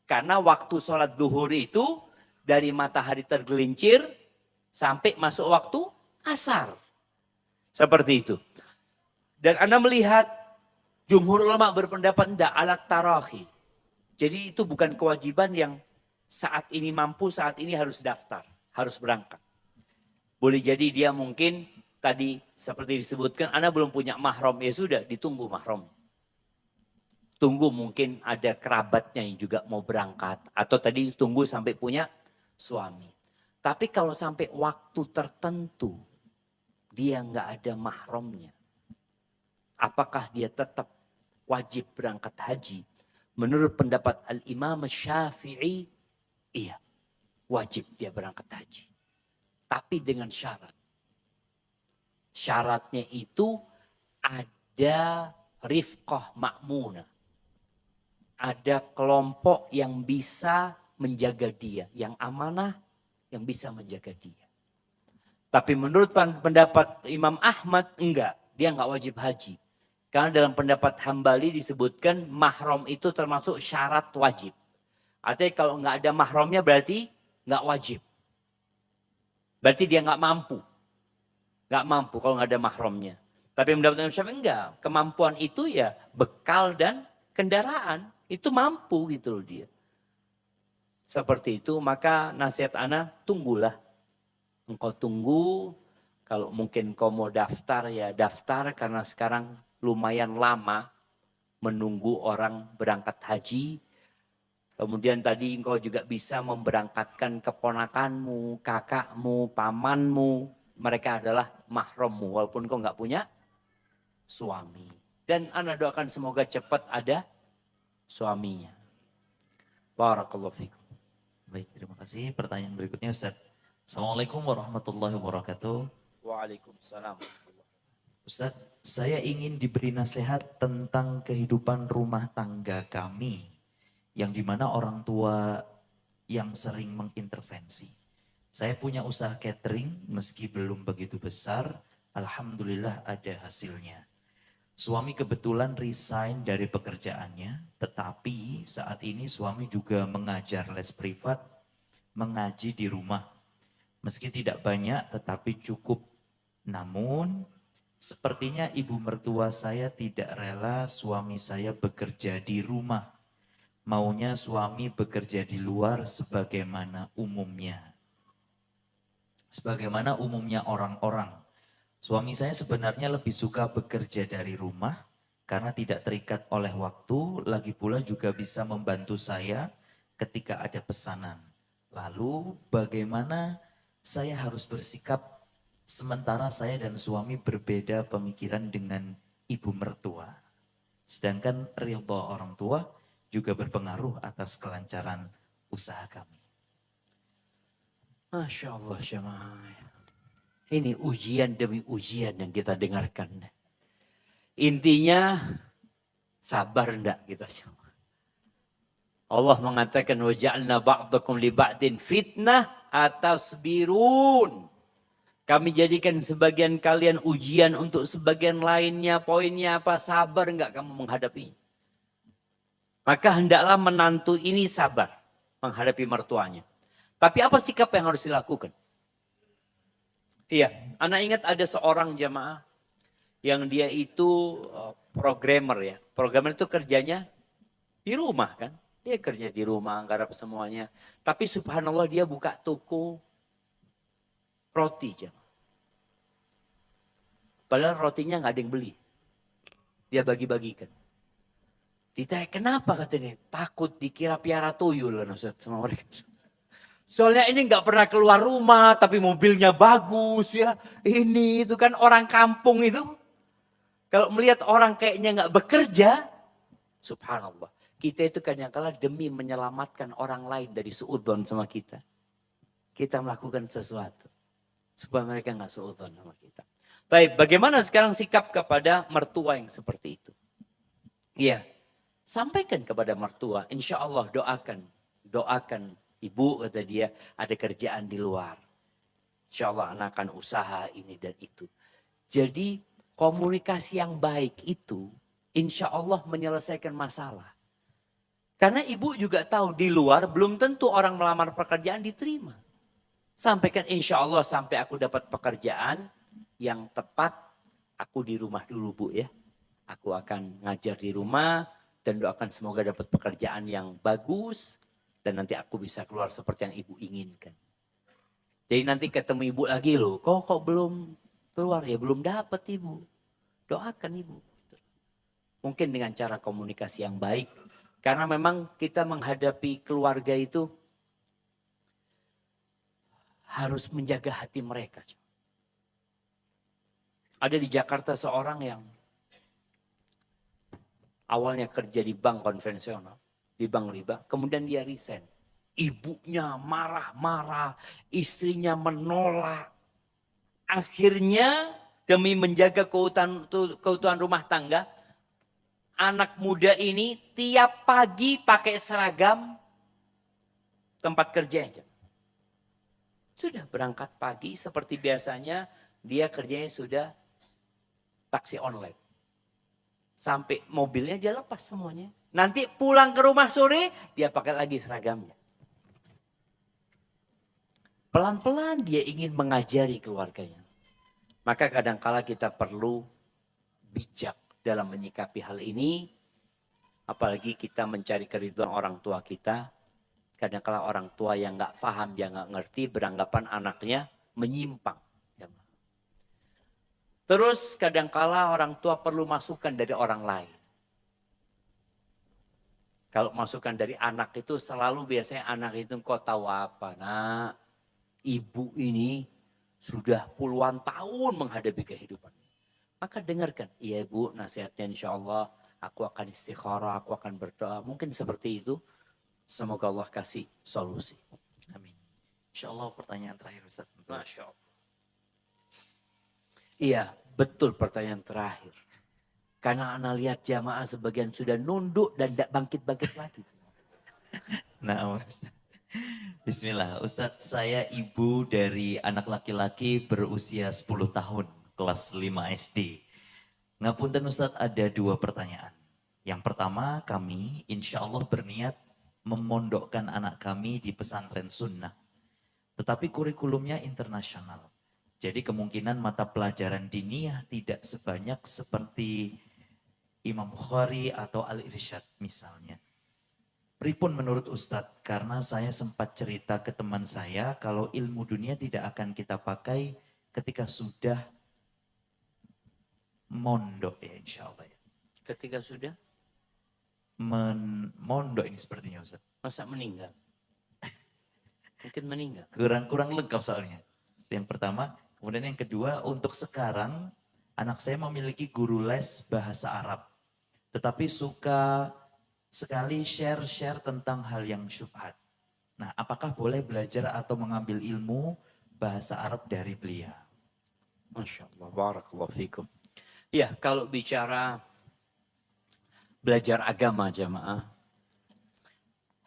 Karena waktu sholat duhur itu dari matahari tergelincir sampai masuk waktu asar. Seperti itu. Dan Anda melihat jumhur ulama berpendapat tidak alat tarahi. Jadi itu bukan kewajiban yang saat ini mampu, saat ini harus daftar. Harus berangkat. Boleh jadi dia mungkin tadi seperti disebutkan Anda belum punya mahram. Ya sudah ditunggu mahram. Tunggu mungkin ada kerabatnya yang juga mau berangkat. Atau tadi tunggu sampai punya suami. Tapi kalau sampai waktu tertentu dia nggak ada mahramnya. Apakah dia tetap wajib berangkat haji? Menurut pendapat Al-Imam Syafi'i, iya. Wajib dia berangkat haji. Tapi dengan syarat. Syaratnya itu ada rifqah ma'munah. Ada kelompok yang bisa menjaga dia. Yang amanah, yang bisa menjaga dia. Tapi menurut pendapat Imam Ahmad, enggak. Dia enggak wajib haji. Karena dalam pendapat Hambali disebutkan mahram itu termasuk syarat wajib. Artinya kalau enggak ada mahramnya berarti enggak wajib. Berarti dia nggak mampu. Nggak mampu kalau nggak ada mahramnya. Tapi yang mendapatkan syafaat enggak. Kemampuan itu ya bekal dan kendaraan. Itu mampu gitu loh dia. Seperti itu, maka nasihat ana, tunggulah. Engkau tunggu, kalau mungkin kau mau daftar ya daftar, karena sekarang lumayan lama menunggu orang berangkat haji. Kemudian tadi engkau juga bisa memberangkatkan keponakanmu, kakakmu, pamanmu. Mereka adalah mahrammu, walaupun kau nggak punya suami. Dan ana doakan semoga cepat ada suaminya. Barakallahu fikum. Baik, terima kasih. Pertanyaan berikutnya Ustaz. Assalamualaikum warahmatullahi wabarakatuh. Waalaikumsalam. Ustaz, saya ingin diberi nasihat tentang kehidupan rumah tangga kami, yang dimana orang tua yang sering mengintervensi. Saya punya usaha catering, meski belum begitu besar, alhamdulillah ada hasilnya. Suami kebetulan resign dari pekerjaannya, tetapi saat ini suami juga mengajar les privat, mengaji di rumah. Meski tidak banyak, tetapi cukup. Namun, sepertinya ibu mertua saya tidak rela suami saya bekerja di rumah. Maunya suami bekerja di luar sebagaimana umumnya. Sebagaimana umumnya orang-orang. Suami saya sebenarnya lebih suka bekerja dari rumah karena tidak terikat oleh waktu, lagi pula juga bisa membantu saya ketika ada pesanan. Lalu bagaimana saya harus bersikap sementara saya dan suami berbeda pemikiran dengan ibu mertua. Sedangkan ridha orang tua juga berpengaruh atas kelancaran usaha kami. Masya Allah jemaah. Ini ujian demi ujian yang kita dengarkan. Intinya sabar enggak kita semua. Allah mengatakan waja'alna ba'dakum li ba'din fitnah atasbirun. Kami jadikan sebagian kalian ujian untuk sebagian lainnya. Poinnya apa? Sabar enggak kamu menghadapi. Maka hendaklah menantu ini sabar menghadapi mertuanya. Tapi apa sikap yang harus dilakukan? Iya, anak ingat ada seorang jamaah yang dia itu programmer ya. Programmer itu kerjanya di rumah kan. Dia kerja di rumah, garap semuanya. Tapi subhanallah dia buka toko roti jamaah. Padahal rotinya nggak ada yang beli. Dia bagi-bagikan. Ditanya kenapa katanya? Takut dikira piara tuyul kan Ustaz sama mereka. Soalnya ini nggak pernah keluar rumah, tapi mobilnya bagus ya. Ini itu kan orang kampung itu. Kalau melihat orang kayaknya nggak bekerja, subhanallah. Kita itu kadang-kala demi menyelamatkan orang lain dari suudzon sama kita. Kita melakukan sesuatu. Supaya mereka nggak suudzon sama kita. Baik, bagaimana sekarang sikap kepada mertua yang seperti itu? Iya, sampaikan kepada mertua. Insya Allah doakan. Doakan. Ibu kata dia ada kerjaan di luar. Insya Allah anak akan usaha ini dan itu. Jadi komunikasi yang baik itu insya Allah menyelesaikan masalah. Karena ibu juga tahu di luar belum tentu orang melamar pekerjaan diterima. Sampaikan insya Allah sampai aku dapat pekerjaan yang tepat. Aku di rumah dulu bu ya. Aku akan ngajar di rumah dan doakan semoga dapat pekerjaan yang bagus. Dan nanti aku bisa keluar seperti yang ibu inginkan. Jadi nanti ketemu ibu lagi loh. Kok belum keluar? Ya belum dapat ibu. Doakan ibu. Mungkin dengan cara komunikasi yang baik. Karena memang kita menghadapi keluarga itu harus menjaga hati mereka. Ada di Jakarta seorang yang awalnya kerja di bank konvensional. Di bank riba, kemudian dia resign. Ibunya marah-marah, istrinya menolak. Akhirnya demi menjaga keutuhan rumah tangga, anak muda ini tiap pagi pakai seragam tempat kerjanya. Sudah berangkat pagi seperti biasanya, dia kerjanya sudah taksi online. Sampai mobilnya dia lepas semuanya. Nanti pulang ke rumah sore, dia pakai lagi seragamnya. Pelan-pelan dia ingin mengajari keluarganya. Maka kadangkala kita perlu bijak dalam menyikapi hal ini. Apalagi kita mencari keridhaan orang tua kita. Kadangkala orang tua yang nggak paham, yang nggak ngerti, beranggapan anaknya menyimpang. Terus kadangkala orang tua perlu masukan dari orang lain. Kalau masukan dari anak itu selalu biasanya anak itu kok tahu apa, nak? Ibu ini sudah puluhan tahun menghadapi kehidupan. Maka dengarkan, iya ibu nasihatnya insya Allah aku akan istikharah, aku akan berdoa. Mungkin seperti itu. Semoga Allah kasih solusi. Amin. Insya Allah pertanyaan terakhir Ustaz. Masya Allah. Iya, betul pertanyaan terakhir. Karena anak lihat jamaah sebagian sudah nunduk dan tidak bangkit-bangkit lagi. Nah, Ustaz. Bismillah. Ustadz, saya ibu dari anak laki-laki berusia 10 tahun, kelas 5 SD. Ngapunten Ustadz, ada 2 pertanyaan. Yang pertama, kami insya Allah berniat memondokkan anak kami di pesantren sunnah. Tetapi kurikulumnya internasional. Jadi kemungkinan mata pelajaran diniyah tidak sebanyak seperti Imam Bukhari atau Al-Irsyad misalnya. Pripun menurut Ustadz, karena saya sempat cerita ke teman saya kalau ilmu dunia tidak akan kita pakai ketika sudah mondok ya insya Allah ya. Ketika sudah Mondok ini sepertinya Ustadz. masa meninggal. Mungkin meninggal. Kurang lengkap soalnya. Yang pertama, kemudian yang kedua, untuk sekarang anak saya memiliki guru les bahasa Arab. Tetapi suka sekali share tentang hal yang syubhat. Nah, apakah boleh belajar atau mengambil ilmu bahasa Arab dari beliau? Masya Allah, barakallahu fikum. Ya, kalau bicara belajar agama jamaah,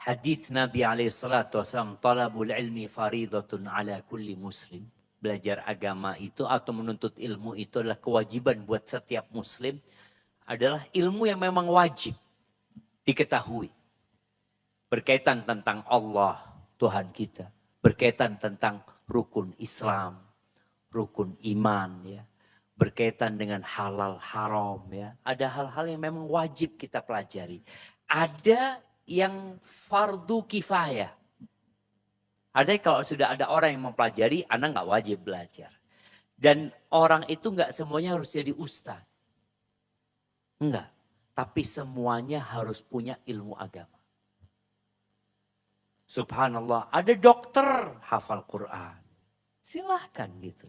hadis Nabi SAW, talabul ilmi faridatun ala kulli muslim. Belajar agama itu atau menuntut ilmu itu adalah kewajiban buat setiap muslim. Adalah ilmu yang memang wajib diketahui. Berkaitan tentang Allah, Tuhan kita. Berkaitan tentang rukun Islam, rukun iman, ya. Berkaitan dengan halal haram, ya. Ada hal-hal yang memang wajib kita pelajari. Ada yang fardu kifayah. Ada kalau sudah ada orang yang mempelajari, anak nggak wajib belajar. Dan orang itu nggak semuanya harus jadi ustaz. Enggak. Tapi semuanya harus punya ilmu agama. Subhanallah, ada dokter hafal Quran. Silahkan gitu.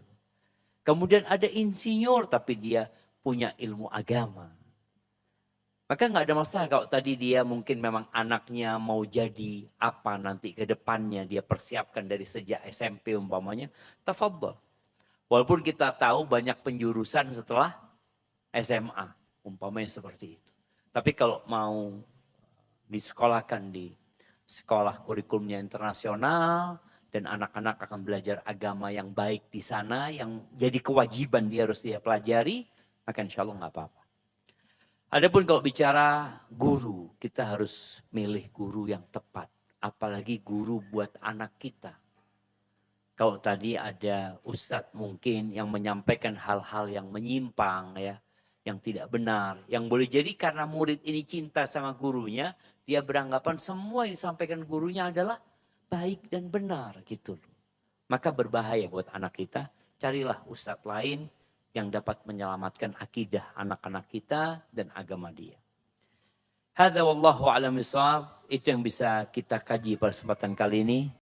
Kemudian ada insinyur tapi dia punya ilmu agama. Maka nggak ada masalah kalau tadi dia mungkin memang anaknya mau jadi apa nanti ke depannya. Dia persiapkan dari sejak SMP umpamanya. Tafadhol. Walaupun kita tahu banyak penjurusan setelah SMA. Umpamanya seperti itu. Tapi kalau mau disekolahkan di sekolah kurikulumnya internasional. Dan anak-anak akan belajar agama yang baik di sana, yang jadi kewajiban dia harus dia pelajari, maka insya Allah nggak apa-apa. Adapun kalau bicara guru, kita harus milih guru yang tepat. Apalagi guru buat anak kita. Kalau tadi ada ustadz mungkin yang menyampaikan hal-hal yang menyimpang, ya, yang tidak benar. Yang boleh jadi karena murid ini cinta sama gurunya, dia beranggapan semua yang disampaikan gurunya adalah baik dan benar gitu loh. Maka berbahaya buat anak kita. Carilah ustadz lain yang dapat menyelamatkan akidah anak-anak kita dan agama dia. Hadza wallahu a'lam bishawab. Itu yang bisa kita kaji pada kesempatan kali ini.